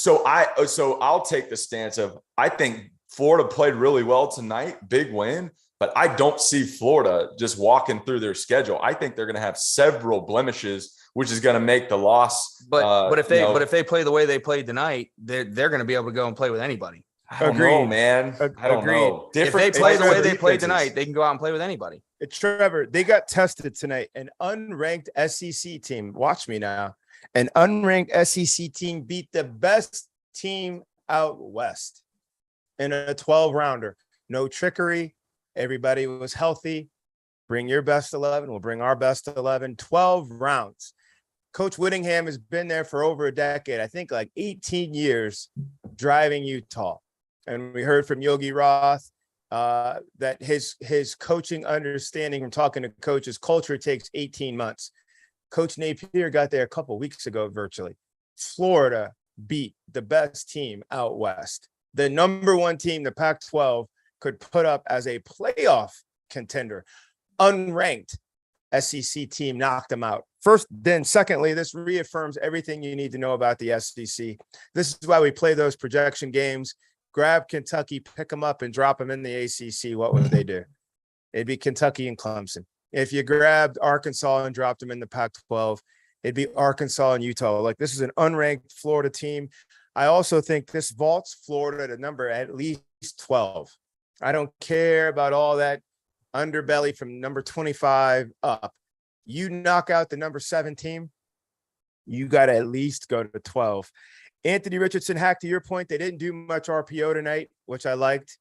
so I'll take the stance of, I think Florida played really well tonight, big win, but I don't see Florida just walking through their schedule. I think they're going to have several blemishes, which is going to make the loss. But if they play the way they played tonight, they're going to be able to go and play with anybody. I don't know, man. I don't know. If they play the way they played tonight, they can go out and play with anybody. It's Trevor. They got tested tonight. An unranked SEC team. Watch me now. An unranked SEC team beat the best team out west in a 12-rounder. No trickery. Everybody was healthy. Bring your best 11. We'll bring our best 11. 12 rounds. Coach Whittingham has been there for over a decade. I think like 18 years driving Utah. And we heard from Yogi Roth that his coaching understanding from talking to coaches, culture takes 18 months. Coach Napier got there a couple of weeks ago virtually. Florida beat the best team out west. The number one team the Pac-12 could put up as a playoff contender. Unranked SEC team knocked them out. First, then secondly, this reaffirms everything you need to know about the SEC. This is why we play those projection games. Grab Kentucky, pick them up, and drop them in the ACC. What would they do? It'd be Kentucky and Clemson. If you grabbed Arkansas and dropped them in the Pac-12, it'd be Arkansas and Utah. Like, this is an unranked Florida team. I also think this vaults Florida to number at least 12. I don't care about all that underbelly from number 25 up. You knock out the number 7 team, you got to at least go to 12. Anthony Richardson, Hack, to your point, they didn't do much RPO tonight, which I liked.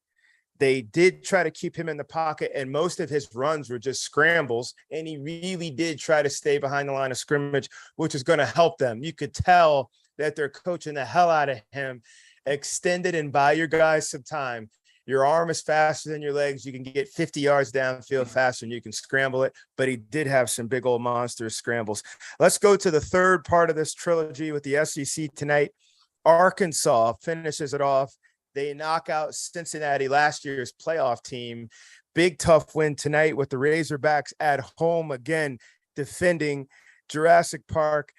They did try to keep him in the pocket, and most of his runs were just scrambles, and he really did try to stay behind the line of scrimmage, which is going to help them. You could tell that they're coaching the hell out of him. Extend it and buy your guys some time. Your arm is faster than your legs. You can get 50 yards downfield faster and you can scramble it. But he did have some big old monster scrambles. Let's go to the third part of this trilogy with the SEC tonight. Arkansas finishes it off. They knock out Cincinnati, last year's playoff team. Big tough win tonight with the Razorbacks at home again, defending Jurassic Park.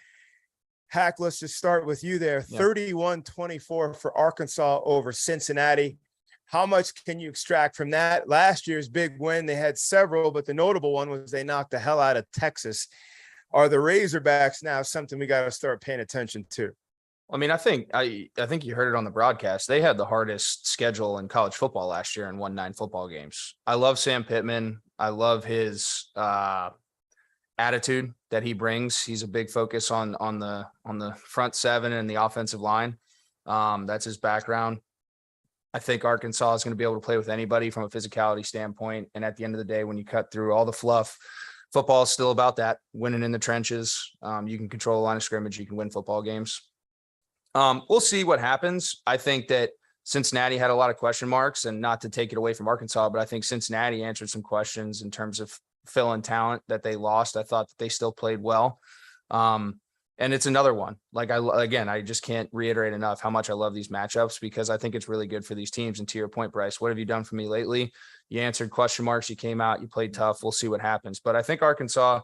Hack, let's just start with you there. 31-24 for Arkansas over Cincinnati. How much can you extract from that? Last year's big win, they had several, but the notable one was they knocked the hell out of Texas. Are the Razorbacks now something we got to start paying attention to? I mean, I think you heard it on the broadcast. They had the hardest schedule in college football last year and won 9 football games. I love Sam Pittman. I love his attitude that he brings. He's a big focus on the front 7 and the offensive line. That's his background. I think Arkansas is going to be able to play with anybody from a physicality standpoint. And at the end of the day, when you cut through all the fluff, football is still about that, winning in the trenches. You can control the line of scrimmage. You can win football games. We'll see what happens. I think that Cincinnati had a lot of question marks, and not to take it away from Arkansas, but I think Cincinnati answered some questions in terms of filling talent that they lost. I thought that they still played well. And it's another one. I just can't reiterate enough how much I love these matchups, because I think it's really good for these teams. And to your point, Bryce, what have you done for me lately? You answered question marks. You came out, you played tough. We'll see what happens. But I think Arkansas,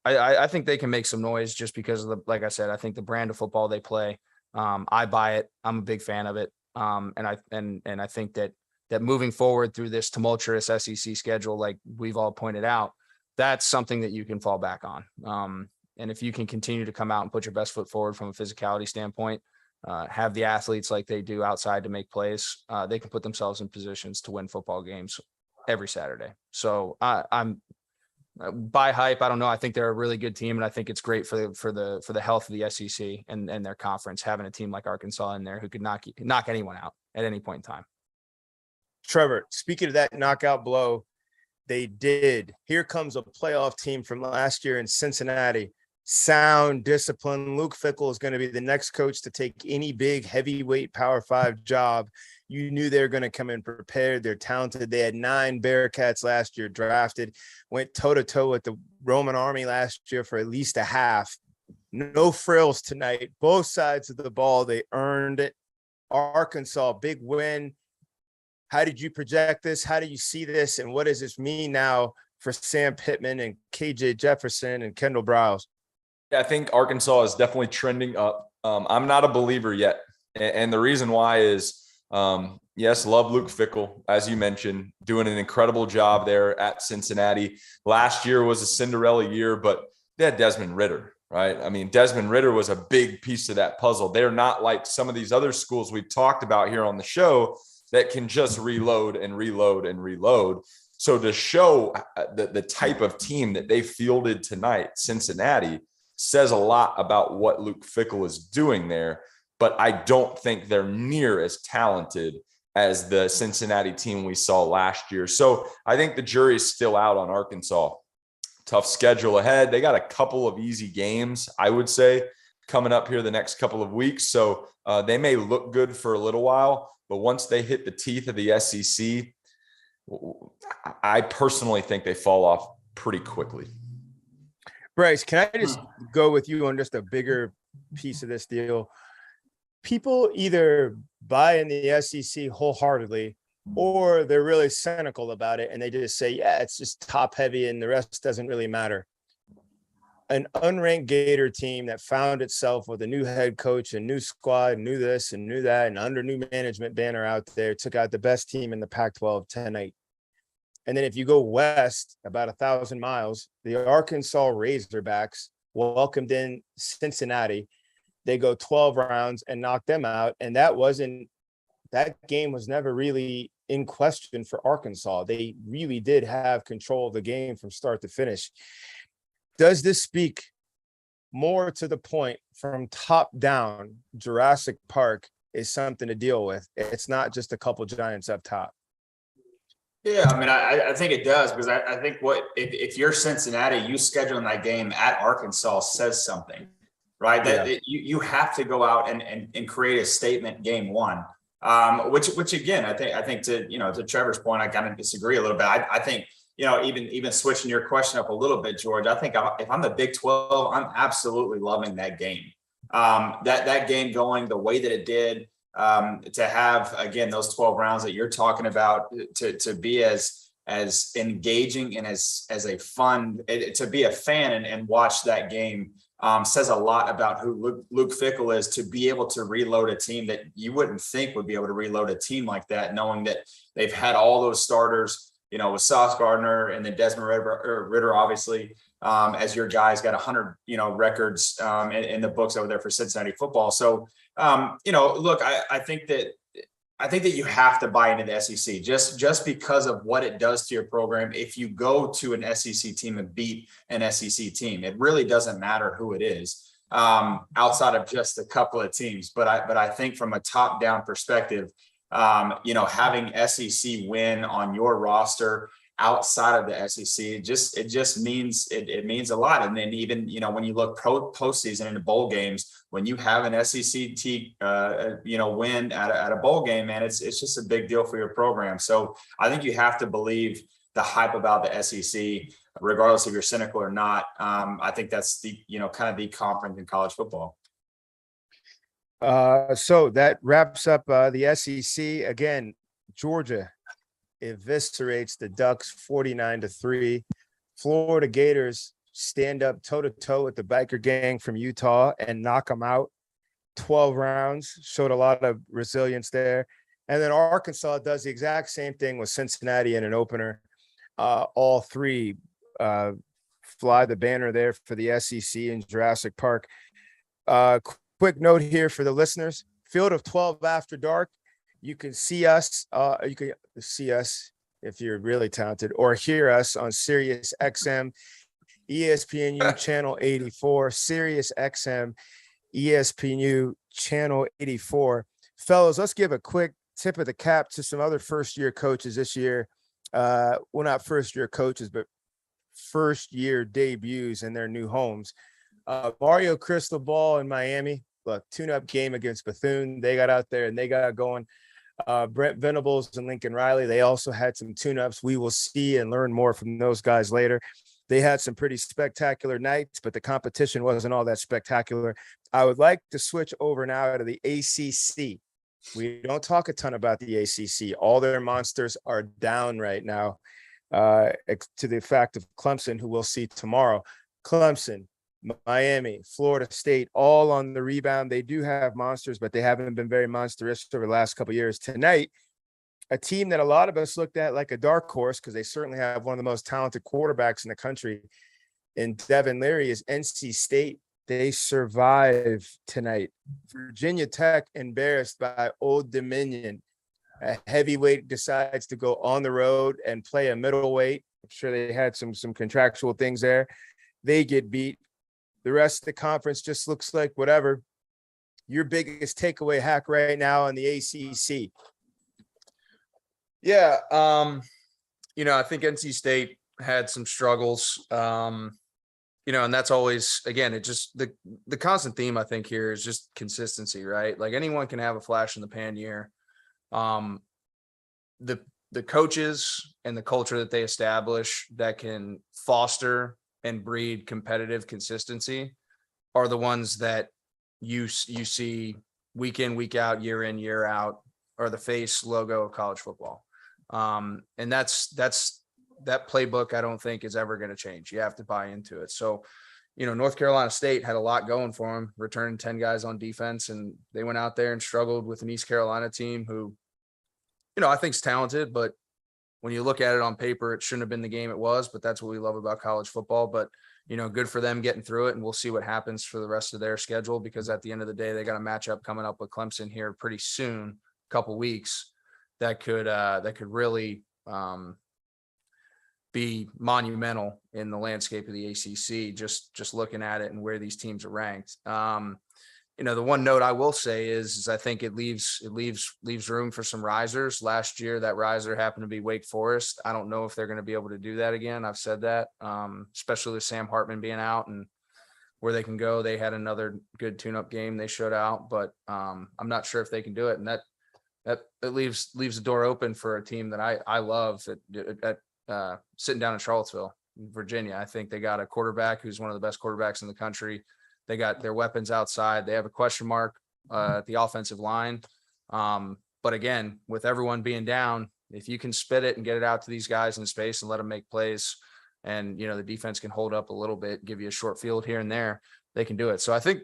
I think they can make some noise just because of like I said, I think the brand of football they play, I buy it. I'm a big fan of it. And I think that moving forward through this tumultuous SEC schedule, like we've all pointed out, that's something that you can fall back on. And if you can continue to come out and put your best foot forward from a physicality standpoint, have the athletes like they do outside to make plays, they can put themselves in positions to win football games every Saturday. So I'm by hype. I don't know. I think they're a really good team, and I think it's great for the health of the SEC and their conference, having a team like Arkansas in there who could knock anyone out at any point in time. Trevor, speaking of that knockout blow, they did. Here comes a playoff team from last year in Cincinnati. sound, discipline. Luke Fickell is going to be the next coach to take any big heavyweight Power 5 job. You knew they were going to come in prepared. They're talented. They had 9 Bearcats last year drafted, went toe-to-toe with the Roman Army last year for at least a half. No frills tonight. Both sides of the ball, they earned it. Arkansas, big win. How did you project this? How do you see this? And what does this mean now for Sam Pittman and KJ Jefferson and Kendall Browse? Yeah, I think Arkansas is definitely trending up. I'm not a believer yet. And the reason why is, yes, love Luke Fickell, as you mentioned, doing an incredible job there at Cincinnati. Last year was a Cinderella year, but they had Desmond Ridder, right? I mean, Desmond Ridder was a big piece of that puzzle. They're not like some of these other schools we've talked about here on the show that can just reload and reload and reload. So to show the type of team that they fielded tonight, Cincinnati, says a lot about what Luke Fickell is doing there. But I don't think they're near as talented as the Cincinnati team we saw last year. So I think the jury's still out on Arkansas. Tough schedule ahead. They got a couple of easy games, I would say, coming up here the next couple of weeks. So they may look good for a little while, but once they hit the teeth of the SEC, I personally think they fall off pretty quickly. Bryce, can I just go with you on just a bigger piece of this deal? People either buy in the SEC wholeheartedly, or they're really cynical about it and they just say, yeah, it's just top heavy and the rest doesn't really matter. An unranked Gator team that found itself with a new head coach, a new squad, knew this and knew that, and under new management banner out there, took out the best team in the Pac-12 10-8. And then if you go west about 1,000 miles, the Arkansas Razorbacks welcomed in Cincinnati. They go 12 rounds and knock them out. And that game was never really in question for Arkansas. They really did have control of the game from start to finish. Does this speak more to the point from top down? Jurassic Park is something to deal with. It's not just a couple giants up top. Yeah, I mean, I think it does, because I think if you're Cincinnati, you scheduling that game at Arkansas says something, right? That you have to go out and create a statement game one. Which again, I think to Trevor's point, I kind of disagree a little bit. I think, even switching your question up a little bit, George, I think if I'm the Big 12, I'm absolutely loving that game. That game going the way that it did, to have, again, those 12 rounds that you're talking about, to be as engaging and as a fun, to be a fan and watch that game, says a lot about who Luke Fickell is, to be able to reload a team that you wouldn't think would be able to reload a team like that, knowing that they've had all those starters, with Sauce Gardner and then Desmond Ridder, obviously, as your guys got 100, records in the books over there for Cincinnati football. So, look, I think that you have to buy into the SEC just because of what it does to your program. If you go to an SEC team and beat an SEC team, it really doesn't matter who it is, outside of just a couple of teams. But I think from a top down perspective, having SEC win on your roster outside of the SEC, it just means it means a lot. And then even, when you look postseason into bowl games, when you have an SEC team, win at a bowl game, man, it's just a big deal for your program. So I think you have to believe the hype about the SEC, regardless if you're cynical or not. I think that's the, kind of the conference in college football. So that wraps up the SEC. Again, Georgia eviscerates the Ducks 49-3. Florida Gators stand up toe-to-toe with the biker gang from Utah and knock them out 12 rounds. Showed a lot of resilience there. And then Arkansas does the exact same thing with Cincinnati in an opener. All three fly the banner there for the SEC in Jurassic Park. Quick note here for the listeners: Field of 12 after dark. You can see us. You can see us if you're really talented, or hear us on Sirius XM, ESPNU channel 84, Sirius XM, ESPNU channel 84. Fellas, let's give a quick tip of the cap to some other first-year coaches this year. Well, not first-year coaches, but first-year debuts in their new homes. Mario Cristobal in Miami, a tune-up game against Bethune. They got out there and they got going. Brent Venables and Lincoln Riley, they also had some tune-ups. We will see and learn more from those guys later. They had some pretty spectacular nights, but the competition wasn't all that spectacular. I would like to switch over now to the ACC. We don't talk a ton about the ACC. All their monsters are down right now, to the fact of Clemson, who we'll see tomorrow. Clemson, Miami, Florida State, all on the rebound. They do have monsters, but they haven't been very monstrous over the last couple of years. Tonight, a team that a lot of us looked at like a dark horse, because they certainly have one of the most talented quarterbacks in the country in Devin Leary, is NC State. They survive tonight. Virginia Tech embarrassed by Old Dominion. A heavyweight decides to go on the road and play a middleweight. I'm sure they had some contractual things there. They get beat. The rest of the conference just looks like whatever. Your biggest takeaway, Hack, right now on the ACC? Yeah. I think NC State had some struggles, and that's always, again, it just, the constant theme I think here is just consistency, right? Like anyone can have a flash in the pan year. The coaches and the culture that they establish that can foster and breed competitive consistency are the ones that you see week in, week out, year in, year out, are the face logo of college football. And that's that playbook I don't think is ever going to change. You have to buy into it. So, North Carolina State had a lot going for them, returning 10 guys on defense, and they went out there and struggled with an East Carolina team who, I think is talented, but when you look at it on paper, it shouldn't have been the game it was, but that's what we love about college football. But, good for them getting through it, and we'll see what happens for the rest of their schedule, because at the end of the day, they got a matchup coming up with Clemson here pretty soon, a couple weeks, that could really be monumental in the landscape of the ACC, just looking at it and where these teams are ranked. The one note I will say is I think it leaves room for some risers. Last year, that riser happened to be Wake Forest. I don't know if they're going to be able to do that again. I've said that, especially with Sam Hartman being out and where they can go. They had another good tune-up game they showed out, but I'm not sure if they can do it. And that it leaves the door open for a team that I love at sitting down in Charlottesville, Virginia. I think they got a quarterback who's one of the best quarterbacks in the country. They got their weapons outside. They have a question mark at the offensive line. But again, with everyone being down, if you can spit it and get it out to these guys in space and let them make plays, and the defense can hold up a little bit, give you a short field here and there, they can do it. So I think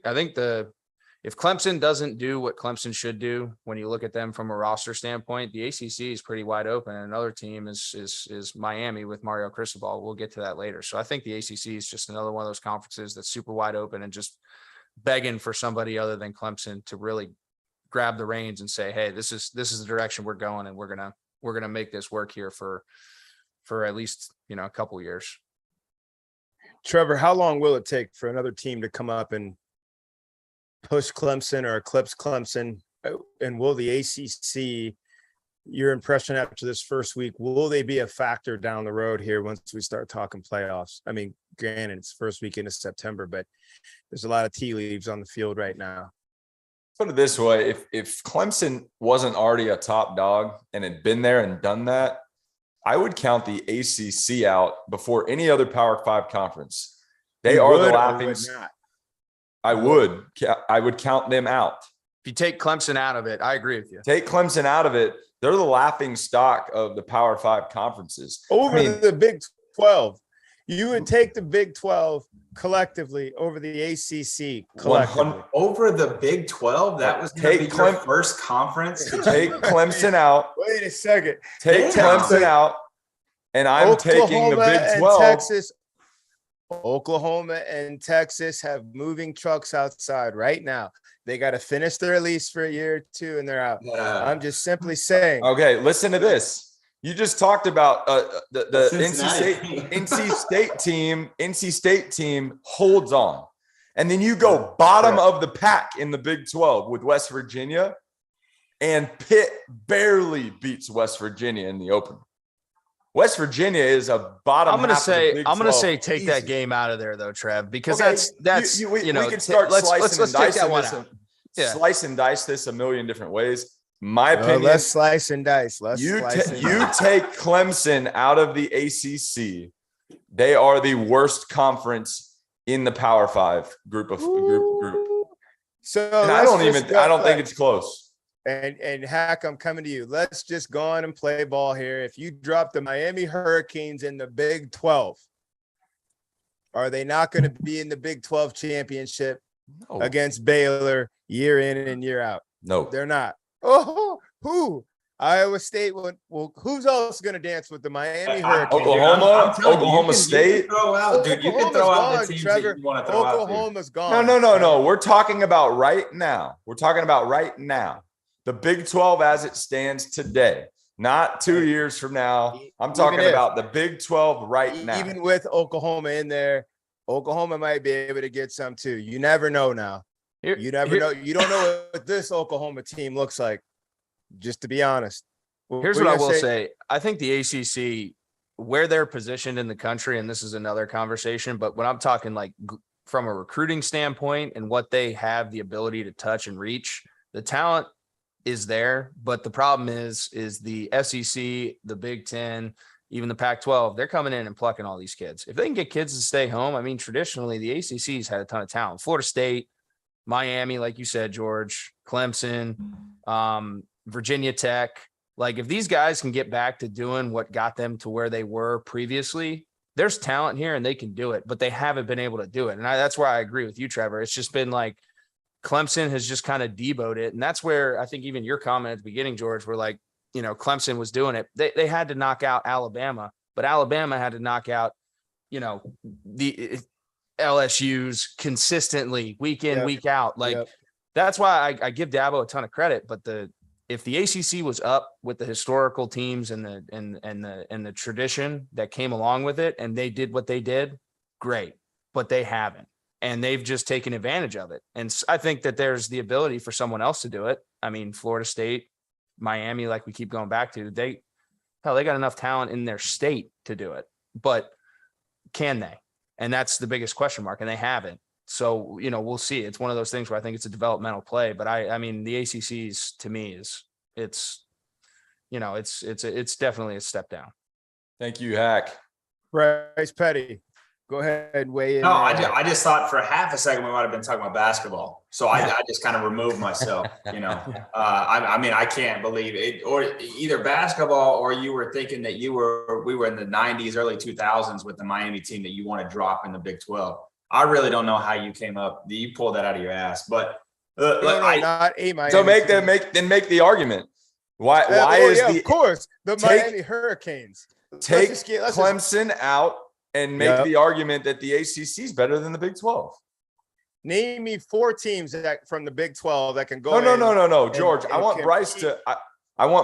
if Clemson doesn't do what Clemson should do, when you look at them from a roster standpoint, the ACC is pretty wide open. And another team is Miami with Mario Cristobal. We'll get to that later. So I think the ACC is just another one of those conferences that's super wide open and just begging for somebody other than Clemson to really grab the reins and say, hey, this is the direction we're going, and we're gonna make this work here for at least a couple years. Trevor, how long will it take for another team to come up and push Clemson or eclipse Clemson? And will the ACC, your impression after this first week, will they be a factor down the road here once we start talking playoffs? I mean, granted, it's first week into September, but there's a lot of tea leaves on the field right now. Put it this way, if Clemson wasn't already a top dog and had been there and done that, I would count the ACC out before any other Power 5 conference. They are the laughing. I would count them out. If you take Clemson out of it, I agree with you. Take Clemson out of it, they're the laughing stock of the Power 5 conferences. Over the Big 12. You would take the Big 12 collectively over the ACC collectively. Over the Big 12? That was going to be your first conference? Take Clemson out. Wait a second. Take Clemson out, and I'm taking the Big 12. Oklahoma and Texas have moving trucks outside right now. They got to finish their lease for a year or two, and they're out. I'm just simply saying. Okay, listen to this. You just talked about the NC State team holds on. And then you go bottom of the pack in the Big 12 with West Virginia, and Pitt barely beats West Virginia in the opener. West Virginia is a bottom. I'm gonna half of the Big 12. take Easy. that game out of there though, Trev, because Okay, we could start slicing and dicing this. Yeah. Slice and dice this a million different ways. My opinion. Let's slice and dice. You take Clemson out of the ACC. They are the worst conference in the Power Five group. So and I don't think it's close. And Hack, I'm coming to you. Let's just go on and play ball here. If you drop the Miami Hurricanes in the Big 12, are they not going to be in the Big 12 championship against Baylor year in and year out? No, they're not. Oh, who? Iowa State. Well, who's else going to dance with the Miami Hurricanes? Oklahoma State. You can throw out the teams Trevor. that you want to throw out. Oklahoma's gone. No. We're talking about right now. The Big 12 as it stands today, not 2 years from now. I'm talking about the Big 12 right now. Even with Oklahoma in there, Oklahoma might be able to get some too. You never know now. You never know. You don't know what this Oklahoma team looks like, just to be honest. Here's what I will say. I think the ACC, where they're positioned in the country, and this is another conversation, but when I'm talking like from a recruiting standpoint and what they have the ability to touch and reach, the talent is there, but the problem is the SEC, the Big Ten, even the Pac-12, they're coming in and plucking all these kids. If they can get kids to stay home, I mean, traditionally the ACC's had a ton of talent. Florida State, Miami, like you said, George, Clemson, Virginia Tech. Like if these guys can get back to doing what got them to where they were previously, there's talent here and they can do it, but they haven't been able to do it. And that's where I agree with you, Trevor. It's just been like, Clemson has just kind of deboed it. And that's where I think even your comment at the beginning, George, were like, Clemson was doing it. They had to knock out Alabama, but Alabama had to knock out, the LSU's consistently week in, week out. Like that's why I give Dabo a ton of credit. But if the ACC was up with the historical teams and the tradition that came along with it, and they did what they did, great, but they haven't. And they've just taken advantage of it. And I think that there's the ability for someone else to do it. I mean, Florida State, Miami, like we keep going back to, they got enough talent in their state to do it, but can they? And that's the biggest question mark. And they haven't. So, we'll see. It's one of those things where I think it's a developmental play, but I mean, the ACC's to me it's definitely a step down. Thank you, Hack. Bryce Petty. Go ahead and weigh in. No, I just thought for half a second we might have been talking about basketball. So I just kind of removed myself, I mean, I can't believe it. Or either basketball or you were thinking that we were in the 90s, early 2000s with the Miami team that you want to drop in the Big 12. I really don't know how you came up. You pulled that out of your ass. But not a Miami. So make the argument. Why of course the Miami Hurricanes. Take Clemson out. And make the argument that the ACC is better than the Big 12. Name me 4 teams from the Big 12 that can go. No, George. I want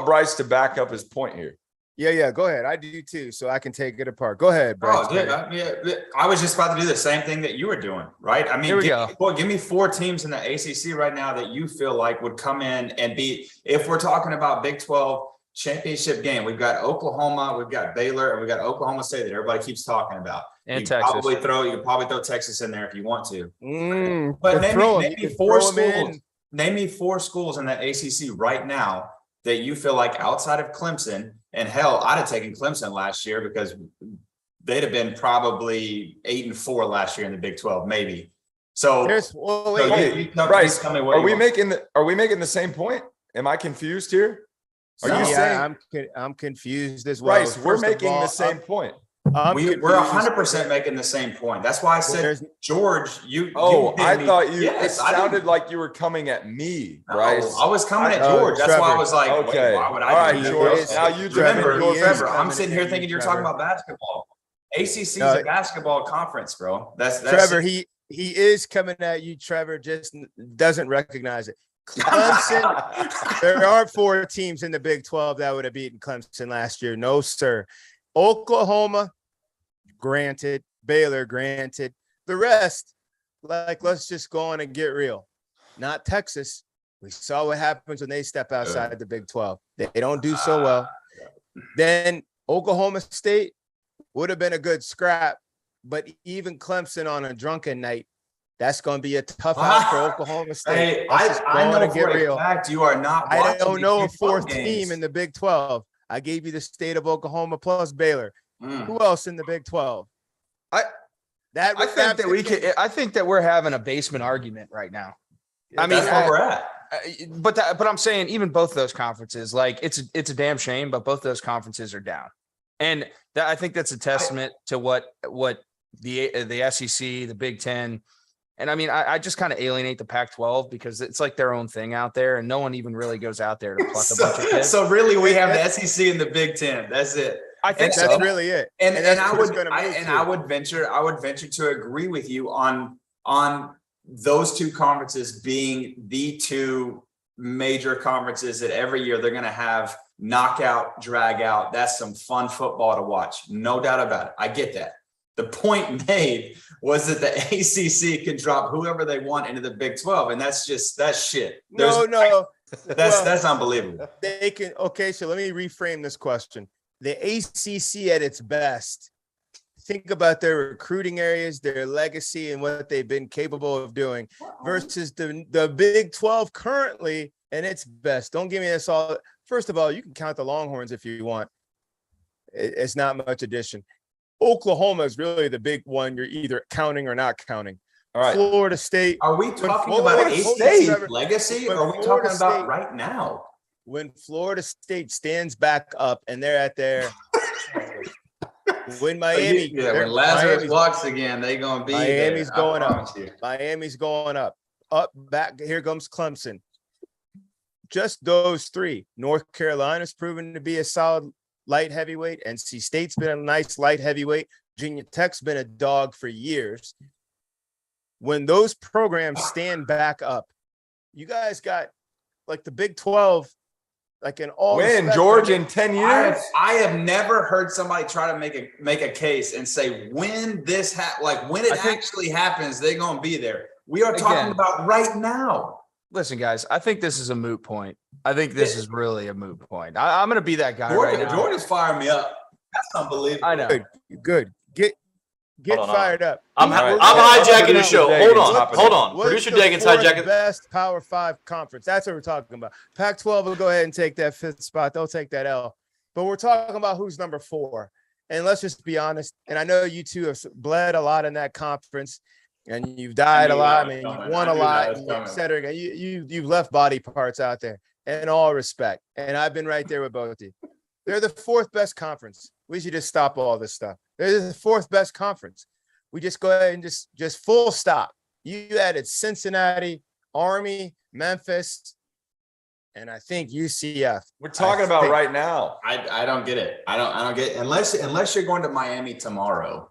Bryce to back up his point here. Yeah. Go ahead. I do too, so I can take it apart. Go ahead, Bryce. I was just about to do the same thing that you were doing, right? I mean, give me 4 teams in the ACC right now that you feel like would come in and be. If we're talking about Big 12. Championship game. We've got Oklahoma, we've got Baylor, and we've got Oklahoma State that everybody keeps talking about. And you Texas. You can probably throw Texas in there if you want to. But name me 4 schools. Name me 4 schools in the ACC right now that you feel like outside of Clemson, and hell, I'd have taken Clemson last year because they'd have been probably 8-4 last year in the Big 12, maybe. So, Bryce, are we making the same point? Am I confused here? Are you saying I'm confused as well? Bryce, we're making the same point. We're 100% making the same point. That's why I said, George, I thought you. Yes, it sounded like you were coming at me, Bryce. No, I was coming at George. That's why I was like, okay, why would I? All right, George. Now you Trevor. I'm sitting here thinking you're talking about basketball. ACC is a basketball conference, bro. That's Trevor. He is coming at you. Trevor just doesn't recognize it. Clemson, there are 4 teams in the Big 12 that would have beaten Clemson last year. No, sir. Oklahoma, granted. Baylor, granted. The rest, let's just go on and get real. Not Texas. We saw what happens when they step outside the Big 12. They don't do so well. Then Oklahoma State would have been a good scrap, but even Clemson on a drunken night, that's going to be a tough out for Oklahoma State. Hey, I know for a fact you are not watching. I don't know a fourth games. team in the Big 12. I gave you the state of Oklahoma plus Baylor. Who else in the Big 12? I think that we're having a basement argument right now. I mean, that's where we're at. But I'm saying even both those conferences, like it's a damn shame, but both those conferences are down, and I think that's a testament to what the SEC, the Big Ten, and I mean I just kind of alienate the Pac-12 because it's like their own thing out there, and no one even really goes out there to pluck a bunch of kids. So really, we have the SEC and the Big Ten. That's it. I think that's really it. And I would venture to agree with you on those two conferences being the two major conferences that every year they're going to have knockout, drag out. That's some fun football to watch. No doubt about it. I get that. The point made was that the ACC can drop whoever they want into the Big 12. And that's shit. That's unbelievable. They can. Okay. So let me reframe this question. The ACC at its best, think about their recruiting areas, their legacy, and what they've been capable of doing versus the Big 12 currently and its best. Don't give me this all. First of all, you can count the Longhorns if you want. It's not much addition. Oklahoma is really the big one you're either counting or not counting. All right. Florida State. Are we talking about ACC legacy or are we talking about right now? When Florida State stands back up and they're at their when Miami when Lazarus walks again, they're gonna be Miami's going up. Miami's going up. Up back. Here comes Clemson. Just those three. North Carolina's proven to be a solid light heavyweight. NC State's been a nice light heavyweight. Virginia Tech's been a dog for years. When those programs stand back up, you guys got like the Big 12. Like in all when George in 10 years, I have never heard somebody try to make a case and say when this when it actually happens, they're gonna be there. We are talking about right now. Listen, guys, I think this is a moot point. I think this is really a moot point. I'm gonna be that guy right now. Jordan's firing me up. That's unbelievable. I know. Good. Get fired up. I'm hijacking the show. Hold on. Producer Dagan's hijacking. Best Power 5 conference. That's what we're talking about. Pac-12 will go ahead and take that 5th spot. They'll take that L. But we're talking about who's number 4. And let's just be honest. And I know you two have bled a lot in that conference, and you've died a lot. I mean, you've won a lot, et cetera. You've left body parts out there. In all respect, and I've been right there with both of you. They're the 4th best conference. We should just stop all this stuff. They're the 4th best conference. We just go ahead and just full stop. You added Cincinnati, Army, Memphis, and I think UCF. We're talking about right now. I don't get it. I don't get it. Unless you're going to Miami tomorrow,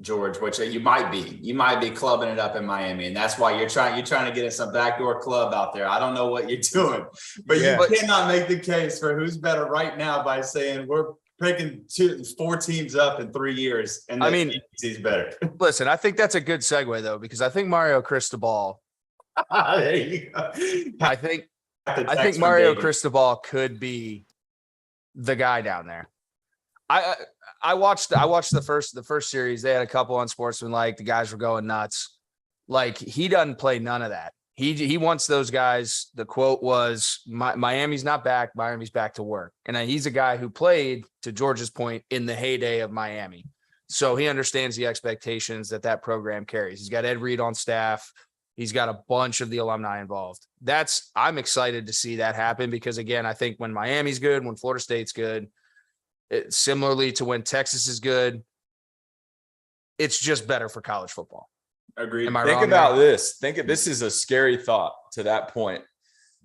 George, which you might be. You might be clubbing it up in Miami, and that's why you're trying to get in some backdoor club out there. I don't know what you're doing, but you cannot make the case for who's better right now by saying we're picking 4 teams up in 3 years, and I mean, he's better. Listen, I think that's a good segue though, because I think Mario Cristobal. There you go. I think Mario Cristobal could be the guy down there. I watched the first series. They had a couple on Sportsman, like the guys were going nuts. Like he doesn't play none of that. He wants those guys. The quote was, Miami's not back. Miami's back to work. And he's a guy who played, to George's point, in the heyday of Miami. So he understands the expectations that program carries. He's got Ed Reed on staff. He's got a bunch of the alumni involved. I'm excited to see that happen because, again, I think when Miami's good, when Florida State's good, similarly to when Texas is good, it's just better for college football. Agreed. Think about this. This is a scary thought to that point.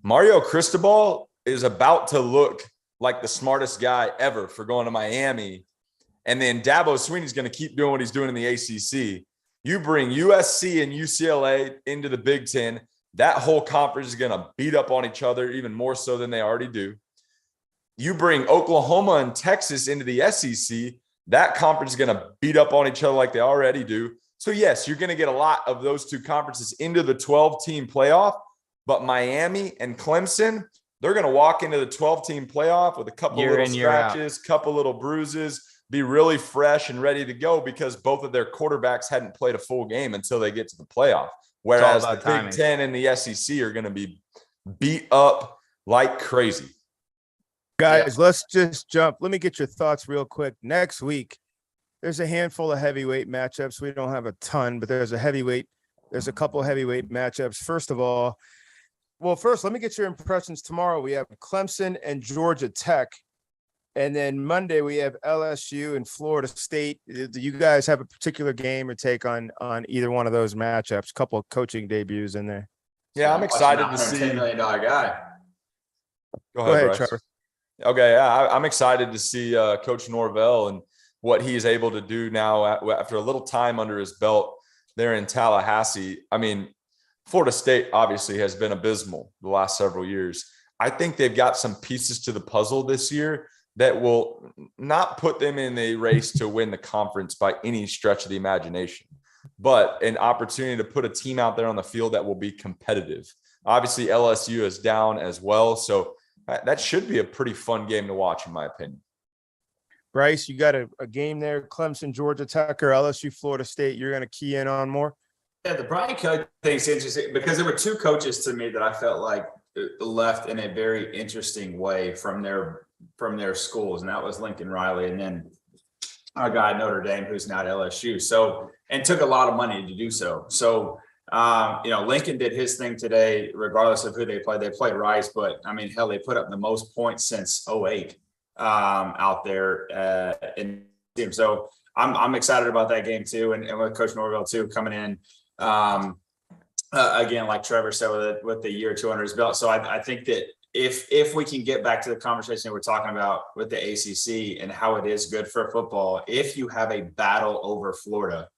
Mario Cristobal is about to look like the smartest guy ever for going to Miami. And then Dabo Swinney's going to keep doing what he's doing in the ACC. You bring USC and UCLA into the Big Ten. That whole conference is going to beat up on each other even more so than they already do. You bring Oklahoma and Texas into the SEC. That conference is going to beat up on each other like they already do. So, yes, you're going to get a lot of those two conferences into the 12-team playoff, but Miami and Clemson, they're going to walk into the 12-team playoff with a couple little scratches, couple little bruises, be really fresh and ready to go because both of their quarterbacks hadn't played a full game until they get to the playoff. Whereas the Big Ten and the SEC are going to be beat up like crazy. Guys, let's just jump. Let me get your thoughts real quick. Next week, there's a handful of heavyweight matchups. We don't have a ton, but there's a couple heavyweight matchups. First, let me get your impressions. Tomorrow we have Clemson and Georgia Tech. And then Monday we have LSU and Florida State. Do you guys have a particular game or take on either one of those matchups? A couple of coaching debuts in there. Yeah, I'm excited to see. $10 million guy. Go ahead, Trevor. Okay, yeah, I'm excited to see Coach Norvell and what he's able to do now after a little time under his belt there in Tallahassee. I mean, Florida State obviously has been abysmal the last several years. I think they've got some pieces to the puzzle this year that will not put them in a race to win the conference by any stretch of the imagination, but an opportunity to put a team out there on the field that will be competitive. Obviously, LSU is down as well, so that should be a pretty fun game to watch, in my opinion. Bryce, you got a game there, Clemson, Georgia Tech, or LSU, Florida State, you're going to key in on more? Yeah, the Brian coach thing's interesting because there were two coaches to me that I felt like left in a very interesting way from their schools, and that was Lincoln Riley and then our guy at Notre Dame, who's now at LSU. So, and took a lot of money to do so. So, Lincoln did his thing today, regardless of who they played. They played Rice, but I mean, hell, they put up the most points since 2008 out there in the team. So I'm excited about that game too, and with Coach Norvell too coming in. Again, like Trevor said, with the year 200 his belt. So I think that if we can get back to the conversation we're talking about with the ACC and how it is good for football, if you have a battle over Florida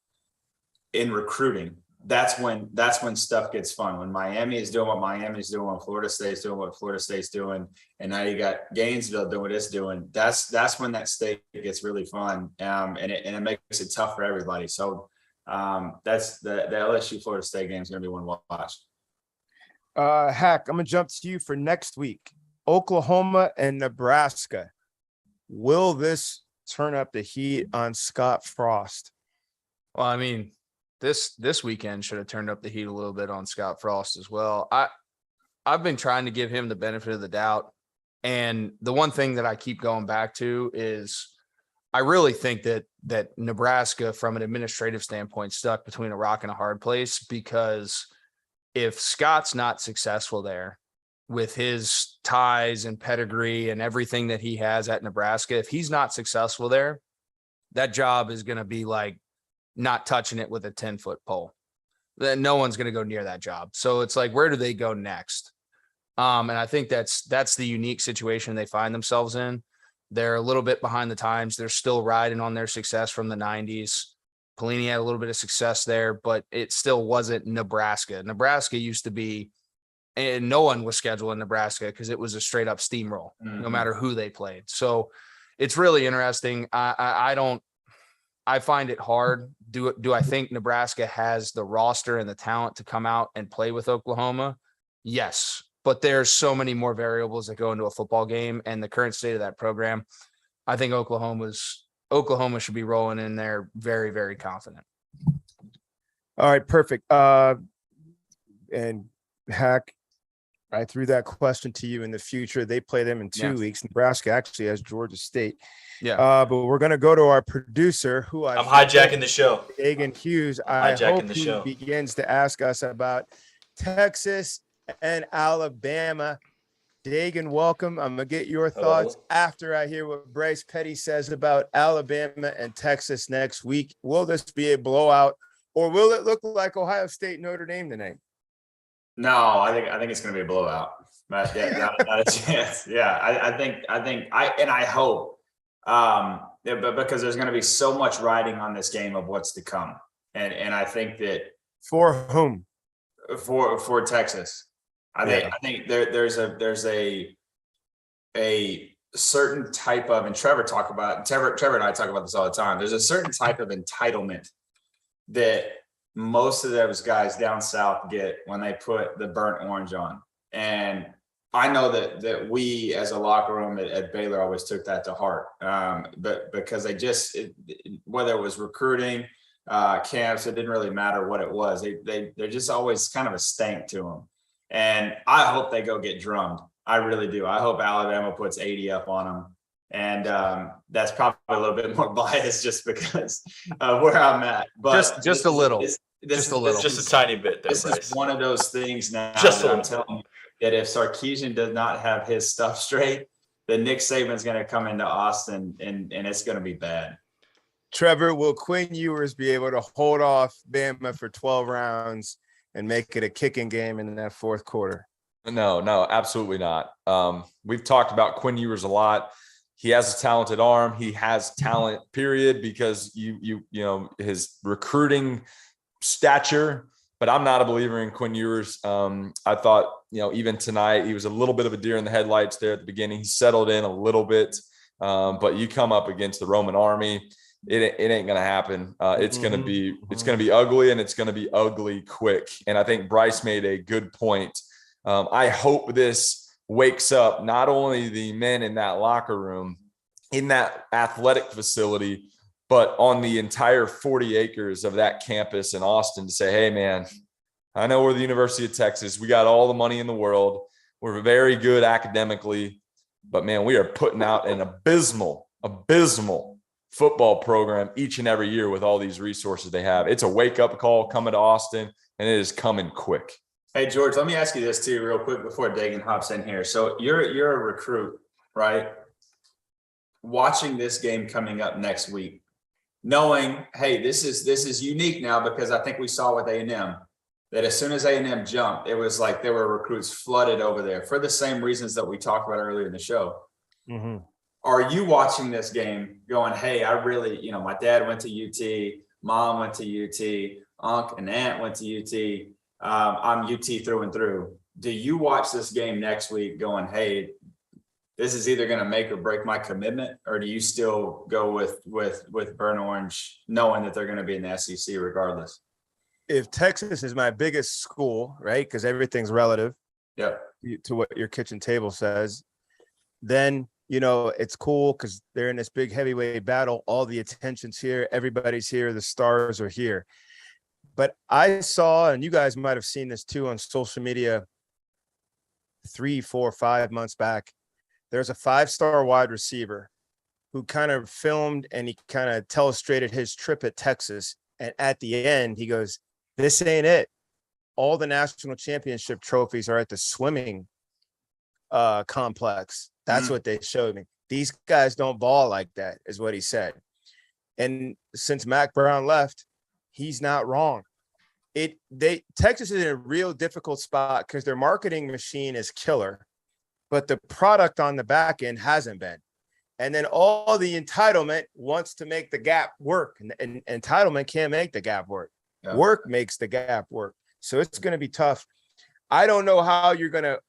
in recruiting, that's when stuff gets fun. When Miami is doing what Miami's doing, when Florida State's doing what Florida State's doing, and now you got Gainesville doing what it's doing, that's when that state gets really fun, and it makes it tough for everybody. So that's the LSU Florida State game is going to be one to watch. Hack, I'm gonna jump to you for next week. Oklahoma and Nebraska. Will this turn up the heat on Scott Frost? Well, I mean, this weekend should have turned up the heat a little bit on Scott Frost as well. I've been trying to give him the benefit of the doubt, and the one thing that I keep going back to is I really think that Nebraska, from an administrative standpoint, stuck between a rock and a hard place, because if Scott's not successful there with his ties and pedigree and everything that he has at Nebraska, if he's not successful there, that job is going to be like not touching it with a 10-foot pole. Then no one's going to go near that job. So it's like, where do they go next? And I think that's the unique situation they find themselves in. They're a little bit behind the times. They're still riding on their success from the 90s. Pelini had a little bit of success there, but it still wasn't Nebraska. Nebraska used to be, and no one was scheduled in Nebraska because it was a straight up steamroll, no matter who they played. So it's really interesting. I find it hard. Do I think Nebraska has the roster and the talent to come out and play with Oklahoma? Yes, but there's so many more variables that go into a football game, and the current state of that program, I think Oklahoma should be rolling in there very, very confident. All right, perfect. And Hack, I threw that question to you in the future. They play them in 2 weeks. Nebraska actually has Georgia State. Yeah. But we're going to go to our producer, who I'm hijacking the show. Dagan Hughes. I hope he begins to ask us about Texas and Alabama. Dagan, welcome. I'm going to get your thoughts after I hear what Bryce Petty says about Alabama and Texas next week. Will this be a blowout, or will it look like Ohio State, Notre Dame tonight? No, I think it's going to be a blowout. But yeah, not a chance. Yeah, I hope, but because there's going to be so much riding on this game of what's to come, and I think that for whom? For Texas. I think there's a certain type of, and Trevor and I talk about this all the time. There's a certain type of entitlement that most of those guys down south get when they put the burnt orange on. And I know that we as a locker room at Baylor always took that to heart. But because whether it was recruiting, camps, it didn't really matter what it was. They're just always kind of a stank to them. And I hope they go get drummed. I really do. I hope Alabama puts 80 up on them. And that's probably a little bit more biased just because of where I'm at. But just a little. Just a tiny bit there, This Bryce. is one of those things now Just that I'm telling you that if Sarkisian does not have his stuff straight, then Nick Saban's going to come into Austin and it's going to be bad. Trevor, will Quinn Ewers be able to hold off Bama for 12 rounds and make it a kicking game in that fourth quarter? No, absolutely not. We've talked about Quinn Ewers a lot. He has a talented arm. He has talent, period, because you know his recruiting stature. But I'm not a believer in Quinn Ewers. I thought, even tonight he was a little bit of a deer in the headlights there at the beginning. He settled in a little bit, but you come up against the Roman army, it ain't gonna happen. It's gonna be ugly, and it's gonna be ugly quick. And I think Bryce made a good point. I hope this wakes up not only the men in that locker room, in that athletic facility, but on the entire 40 acres of that campus in Austin to say, hey, man, I know we're the University of Texas. We got all the money in the world. We're very good academically, but, man, we are putting out an abysmal football program each and every year with all these resources they have. It's a wake-up call coming to Austin, and it is coming quick. Hey, George, let me ask you this, too, real quick before Dagan hops in here. So you're a recruit, right? Watching this game coming up next week, knowing, hey, this is unique now because I think we saw with A&M that as soon as A&M jumped, it was like there were recruits flooded over there for the same reasons that we talked about earlier in the show. Mm-hmm. Are you watching this game going, hey, I really, my dad went to UT, mom went to UT, uncle and aunt went to UT. I'm UT through and through. Do you watch this game next week going, hey, this is either going to make or break my commitment, or do you still go with Burn Orange, knowing that they're going to be in the SEC regardless? If Texas is my biggest school, right, because everything's relative, to what your kitchen table says, then it's cool because they're in this big heavyweight battle. All the attention's here, everybody's here, the stars are here. But I saw, and you guys might have seen this too on social media 3, 4, 5 months back. There's a 5-star wide receiver who kind of filmed and he kind of illustrated his trip at Texas. And at the end, he goes, this ain't it. All the national championship trophies are at the swimming complex. That's what they showed me. These guys don't ball like that, is what he said. And since Mac Brown left, he's not wrong. Texas is in a real difficult spot because their marketing machine is killer, but the product on the back end hasn't been. And then all the entitlement wants to make the gap work, and entitlement can't make the gap work. Yeah. Work makes the gap work. So it's going to be tough. I don't know how you're going to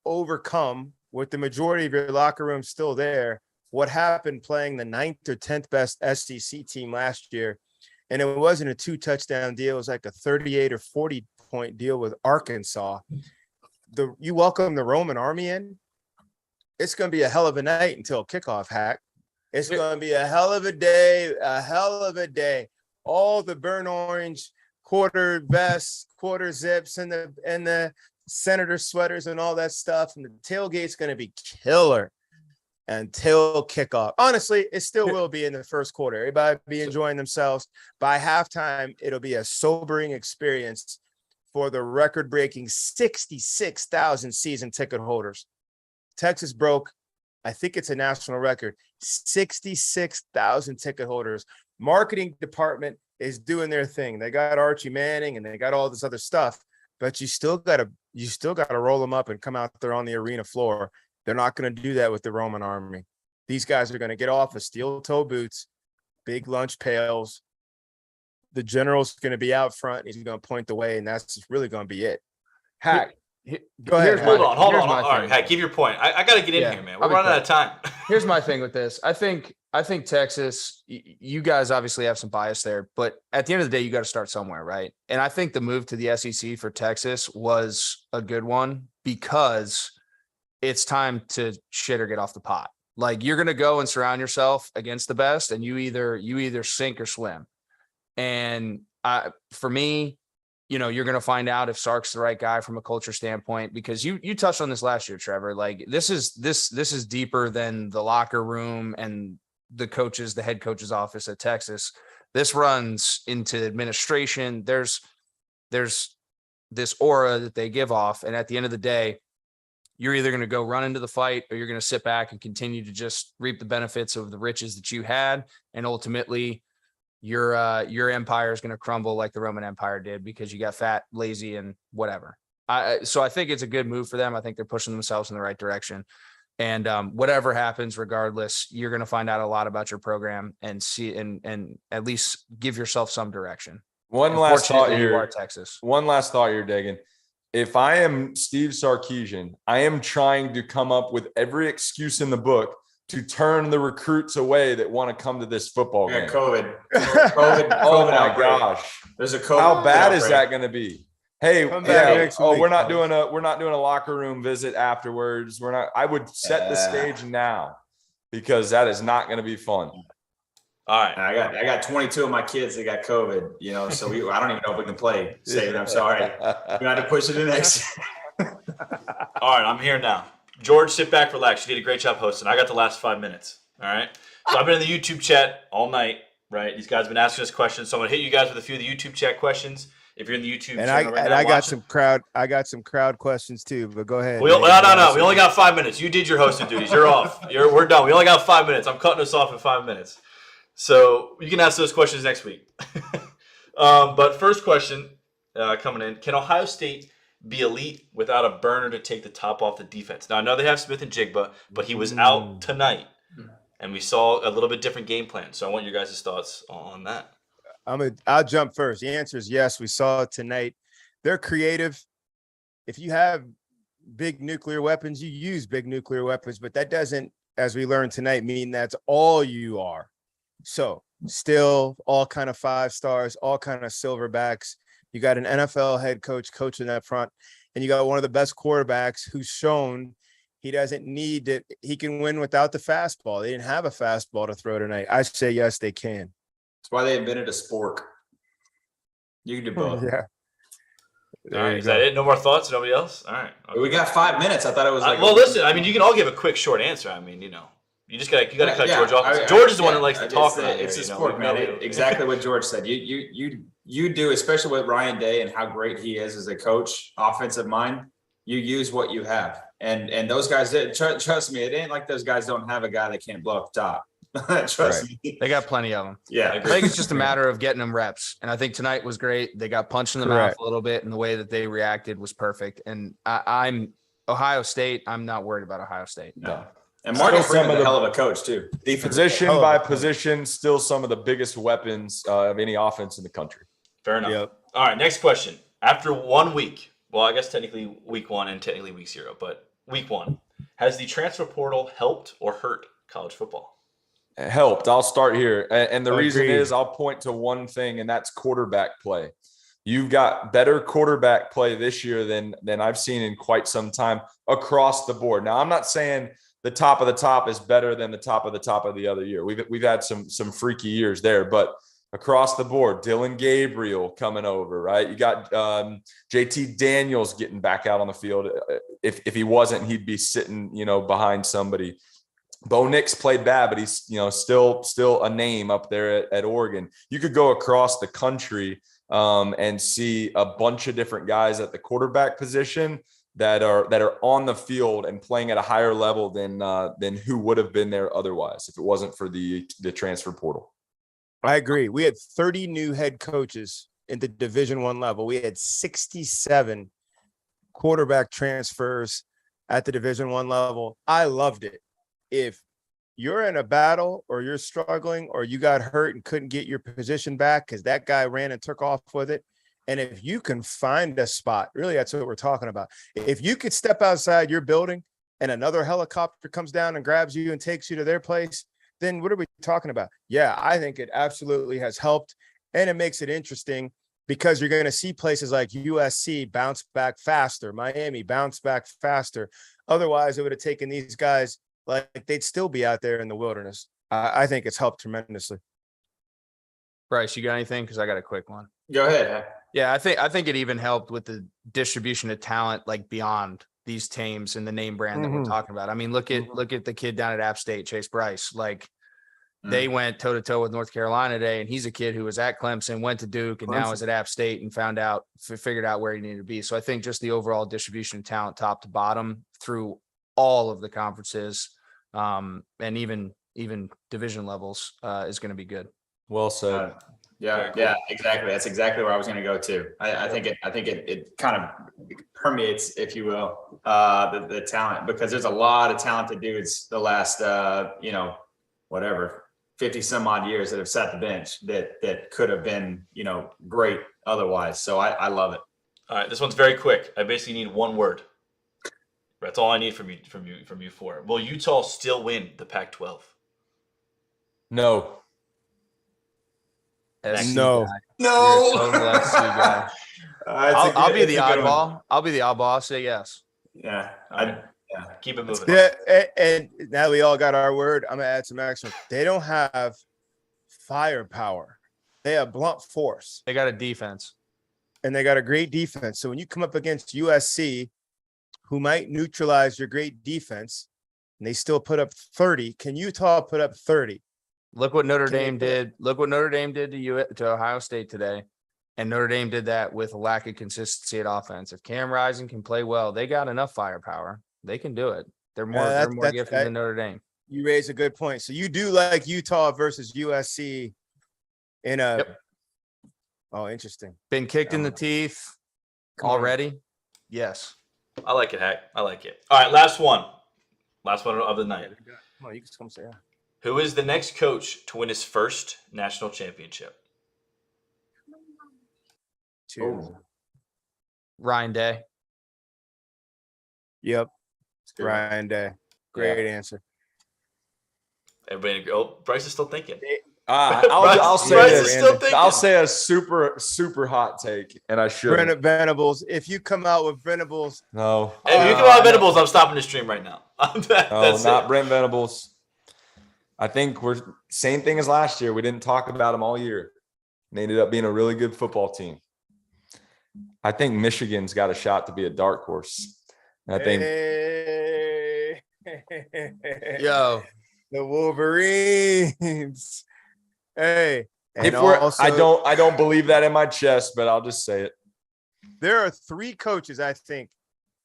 overcome, with the majority of your locker room still there, what happened playing the 9th or 10th best SEC team last year. And it wasn't a 2-touchdown deal. It was like a 38 or 40 point deal with Arkansas. You welcome the Roman army in. It's going to be a hell of a night until kickoff, Hack. It's going to be a hell of a day. All the burnt orange quarter vests, quarter zips, and the senator sweaters and all that stuff. And the tailgate's going to be killer until kickoff. Honestly, it still will be in the first quarter. Everybody be enjoying themselves. By halftime, it'll be a sobering experience for the record-breaking 66,000 season ticket holders. Texas broke, I think it's a national record, 66,000 ticket holders. Marketing department is doing their thing. They got Archie Manning and they got all this other stuff, but you still got to roll them up and come out there on the arena floor. They're not going to do that with the Roman army. These guys are going to get off of steel toe boots, big lunch pails. The general's going to be out front. He's going to point the way, and that's just really going to be it. Hack. Go ahead. Hold on. All right, Hack, give your point. I got to get in here, man. We're running out of time. Here's my thing with this. I think Texas, you guys obviously have some bias there, but at the end of the day, you got to start somewhere, right? And I think the move to the SEC for Texas was a good one because it's time to shit or get off the pot. Like, you're going to go and surround yourself against the best, and you either sink or swim. And for me, you're going to find out if Sark's the right guy from a culture standpoint, because you touched on this last year, Trevor. Like, this is deeper than the locker room and the head coach's office at Texas. This runs into administration. There's this aura that they give off. And at the end of the day, you're either going to go run into the fight, or you're going to sit back and continue to just reap the benefits of the riches that you had. And ultimately your empire is going to crumble like the Roman Empire did, because you got fat, lazy, and whatever. So I think it's a good move for them. I think they're pushing themselves in the right direction. And whatever happens, regardless, you're going to find out a lot about your program and see, and at least give yourself some direction. One last thought here. You are Texas. One last thought here, Dagan. If I am Steve Sarkisian, I am trying to come up with every excuse in the book to turn the recruits away that want to come to this football game. COVID. Oh my gosh. There's a COVID. How bad is that going to be? Hey, week. we're not doing a locker room visit afterwards. I would set the stage now, because that is not going to be fun. All right. I got 22 of my kids that got COVID, so I don't even know if we can play. Save it. I'm sorry. We got to push it to next. All right. I'm here now. George, sit back, relax. You did a great job hosting. I got the last 5 minutes. All right. So I've been in the YouTube chat all night, right? These guys have been asking us questions. So I'm going to hit you guys with a few of the YouTube chat questions. If you're in the YouTube channel right now, I got some crowd questions too, but go ahead. No. We only got 5 minutes. You did your hosting duties. You're off. We're done. We only got 5 minutes. I'm cutting us off in 5 minutes. So you can ask those questions next week. But first question coming in: can Ohio State be elite without a burner to take the top off the defense? Now, I know they have Smith and Jigba, but he was out tonight, and we saw a little bit different game plan. So I want your guys' thoughts on that. I'll jump first. The answer is yes. We saw it tonight. They're creative. If you have big nuclear weapons, you use big nuclear weapons, but that doesn't, as we learned tonight, mean that's all you are. So still all kind of 5 stars, all kind of silverbacks. You got an NFL head coach coaching that front, and you got one of the best quarterbacks who's shown he doesn't need it. He can win without the fastball. They didn't have a fastball to throw tonight. I say yes, they can. That's why they invented a spork. You can do both. Yeah. All right. Is that it? No more thoughts? Nobody else? All right. Okay. We got 5 minutes. I thought it was like. Well, listen. I mean, you can all give a quick, short answer. I mean, you just got to cut George off. George is the one that likes to talk. It's a sport, man. Exactly what George said. You do, especially with Ryan Day and how great he is as a coach, offensive mind. You use what you have, and those guys. Trust me, it ain't like those guys don't have a guy that can't blow up the top. Trust me. They got plenty of them. Yeah. I think it's just a matter of getting them reps. And I think tonight was great. They got punched in the mouth a little bit, and the way that they reacted was perfect. And I'm Ohio State. I'm not worried about Ohio State. No. And Marcus Freeman's a hell of a coach too. Position by position, still some of the biggest weapons of any offense in the country. Fair enough. Yep. All right, next question. After 1 week, well, I guess technically week 1 and technically week 0, but week 1, has the transfer portal helped or hurt college football? Helped. I'll start here. And the reason is I'll point to one thing, and that's quarterback play. You've got better quarterback play this year than I've seen in quite some time across the board. Now, I'm not saying the top of the top is better than the top of the other year. We've had some freaky years there, but across the board, Dylan Gabriel coming over, right? You got JT Daniels getting back out on the field. If he wasn't, he'd be sitting, behind somebody. Bo Nix played bad, but he's, still a name up there at Oregon. You could go across the country and see a bunch of different guys at the quarterback position that are on the field and playing at a higher level than who would have been there otherwise if it wasn't for the transfer portal. I agree. We had 30 new head coaches in the Division I level. We had 67 quarterback transfers at the Division I level. I loved it. If you're in a battle or you're struggling or you got hurt and couldn't get your position back because that guy ran and took off with it, and if you can find a spot, really that's what we're talking about. If you could step outside your building and another helicopter comes down and grabs you and takes you to their place, then what are we talking about? Yeah, I think it absolutely has helped, and it makes it interesting because you're going to see places like USC bounce back faster, Miami bounce back faster, Otherwise, it would have taken these guys, like they'd still be out there in the wilderness. I think it's helped tremendously. Bryce, you got anything? Because I got a quick one. Go ahead. Yeah, I think it even helped with the distribution of talent, like beyond these teams and the name brand that we're talking about. I mean, look at the kid down at App State, Chase Bryce. Like they went toe to toe with North Carolina today, and he's a kid who was at Clemson, went to Duke, and now is at App State and figured out where he needed to be. So I think just the overall distribution of talent, top to bottom, through all of the conferences, and even division levels, is going to be good. Well said. Yeah, exactly. That's exactly where I was going to go to. I think it kind of permeates, if you will, the talent, because there's a lot of talented dudes the last, 50 some odd years that have sat the bench that could have been, great otherwise. So I love it. All right, this one's very quick. I basically need one word. That's all I need from you four. Will Utah still win the Pac-12? No. No. I'll be the oddball. I'll be the oddball. I'll say yes. Yeah. Keep it moving. Yeah, and now we all got our word. I'm gonna add some extra. They don't have firepower. They have blunt force. They got a defense. And they got a great defense. So when you come up against USC, who might neutralize your great defense, and they still put up 30, can Utah put up 30? Look what Notre Dame did. Look what Notre Dame did to Ohio State today. And Notre Dame did that with a lack of consistency at offense. If Cam Rising can play well, they got enough firepower. They can do it. They're more gifted than Notre Dame. You raise a good point. So you do like Utah versus USC in a Oh, interesting. Been kicked in the teeth already? Yes. I like it, Hack. I like it. All right, last one. Last one of the night. Come on, you can come say that. Who is the next coach to win his first national championship? Ryan Day. Yep. Ryan Day. Great answer. Everybody, Bryce is still thinking. I'll say Bryce this. is still thinking. I'll say a super hot take, and I should. Venables. If you come out with Venables, No. Hey, if you come out with Venables, I'm stopping the stream right now. No, not Brent Venables. I think we're same thing as last year. We didn't talk about them all year. They ended up being a really good football team. I think Michigan's got a shot to be a dark horse. And I think Yo. The Wolverines. Hey. I don't believe that in my chest, but I'll just say it. There are 3 coaches, I think,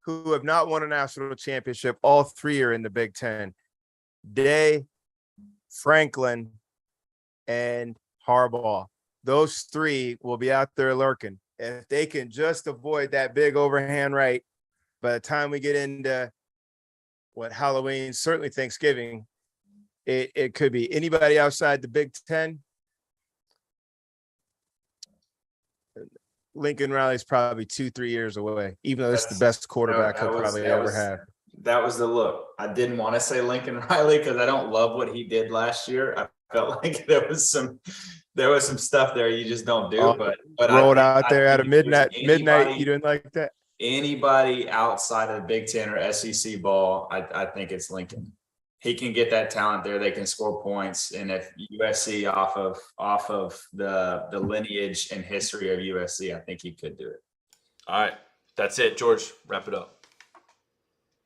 who have not won a national championship. All 3 are in the Big Ten. Day, Franklin, and Harbaugh. Those 3 will be out there lurking. If they can just avoid that big overhand right, by the time we get into Halloween, certainly Thanksgiving, it could be anybody outside the Big Ten. Lincoln Riley's probably 2-3 years away, even though it's the best quarterback he'll probably ever have. That was the look. I didn't want to say Lincoln Riley because I don't love what he did last year. I felt like there was some stuff there you just don't do. But rolled out there at a midnight. You didn't like that. Anybody outside of the Big Ten or SEC ball, I think it's Lincoln. He can get that talent there. They can score points, and if USC off of the lineage and history of USC, I think he could do it. All right, that's it, George. Wrap it up.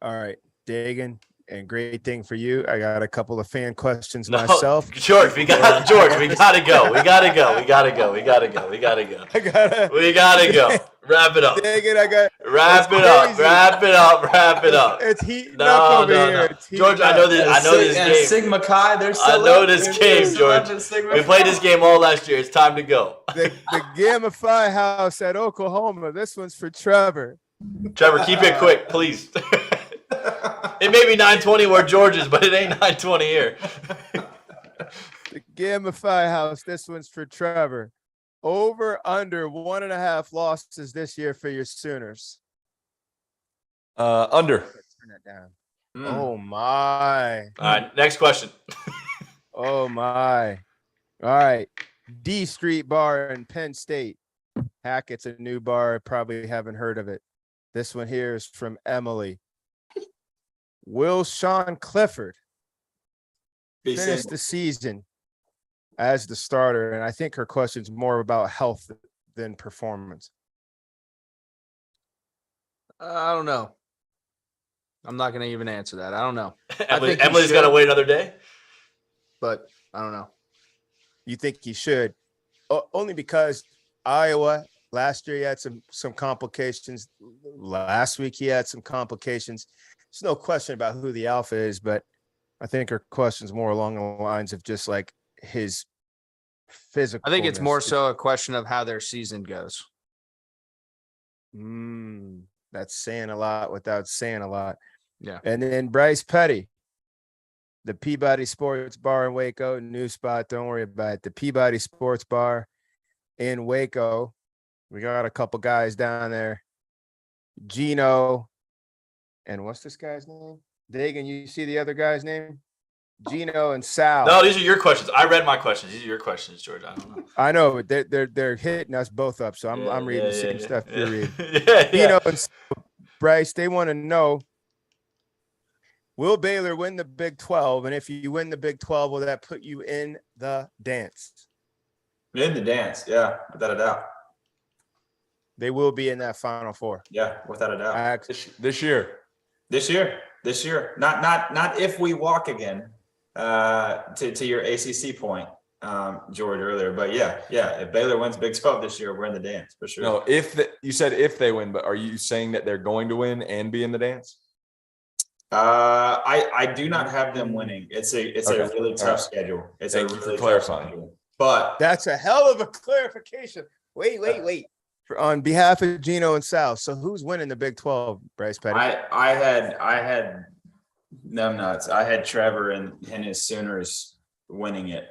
All right, Dagan, and great thing for you. I got a couple of fan questions myself. George, we gotta go. We gotta go. Wrap it up. Dagan, Wrap it up. It's heating up over here. George, I know this game. Sigma Chi, they're still I know this game, George. We played this game all last year. It's time to go. The Gamma Phi House at Oklahoma. This one's for Trevor. Trevor, keep it quick, please. It may be 9:20 where George is, but it ain't 9:20 here. The Gamma Phi House. This one's for Trevor. Over under 1.5 losses this year for your Sooners. Under. Turn that down. Oh my. All right, next question. Oh my. All right. D Street Bar in Penn State. Hackett's a new bar. Probably haven't heard of it. This one here is from Emily. Will Sean Clifford Be finish single. the season as the starter? And I think her question's more about health than performance. I don't know. I'm not going to even answer that. I don't know. Emily's got to wait another day. But I don't know. You think he should? Only because Iowa last year he had some complications. Last week he had some complications. There's no question about who the alpha is, but I think her question's more along the lines of just like his physical. I think it's more so a question of how their season goes. That's saying a lot without saying a lot. Yeah. And then Bryce Petty, the Peabody Sports Bar in Waco, new spot. Don't worry about it. The Peabody Sports Bar in Waco. We got a couple guys down there. Gino, and what's this guy's name? Dagan, you see the other guy's name? Gino and Sal. No, these are your questions. I read my questions. These are your questions, George. I don't know. I know, but they're hitting us both up. So I'm reading the same stuff you're reading. Yeah. Gino and Bryce, they want to know, will Baylor win the Big 12? And if you win the Big 12, will that put you in the dance? In the dance, yeah, without a doubt. They will be in that Final Four. Yeah, without a doubt. This year. This year. Not if we walk again. To your ACC point, George, earlier, but yeah. If Baylor wins Big 12 this year, we're in the dance for sure. No, you said if they win, but are you saying that they're going to win and be in the dance? I do not have them winning. It's a really tough schedule. Thank you for clarifying. But that's a hell of a clarification. Wait. On behalf of Gino and Sal, so who's winning the Big 12, Bryce Petty? I had them nuts. I had Trevor and his Sooners winning it.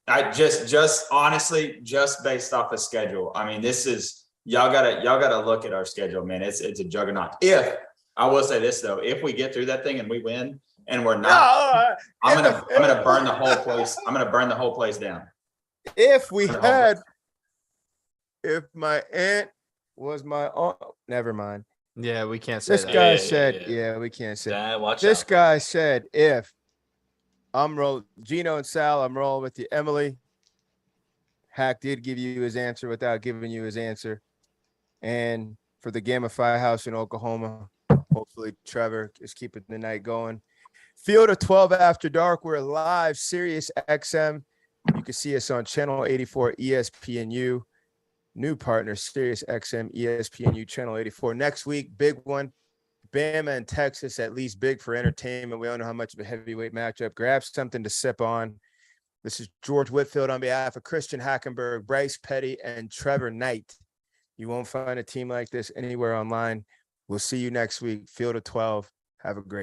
I just honestly, just based off of schedule. I mean, this is y'all gotta look at our schedule, man. It's a juggernaut. If I will say this though, if we get through that thing and we win and we're not, I'm gonna burn the whole place. I'm gonna burn the whole place down. If my aunt was my aunt, never mind. Yeah, we can't say this that. guy said, yeah, we can't say watch this out. guy said, if I'm rolling, Gino and Sal, I'm rolling with you. Emily, Hack did give you his answer without giving you his answer. And for the Gamma Phi House in Oklahoma, hopefully Trevor is keeping the night going. Field of 12 After Dark, we're live, Sirius XM. You can see us on Channel 84 ESPNU. New partner, Sirius XM ESPNU Channel 84. Next week, big one. Bama and Texas, at least big for entertainment. We all know how much of a heavyweight matchup. Grab something to sip on. This is George Whitfield on behalf of Christian Hackenberg, Bryce Petty, and Trevor Knight. You won't find a team like this anywhere online. We'll see you next week. Field of 12. Have a great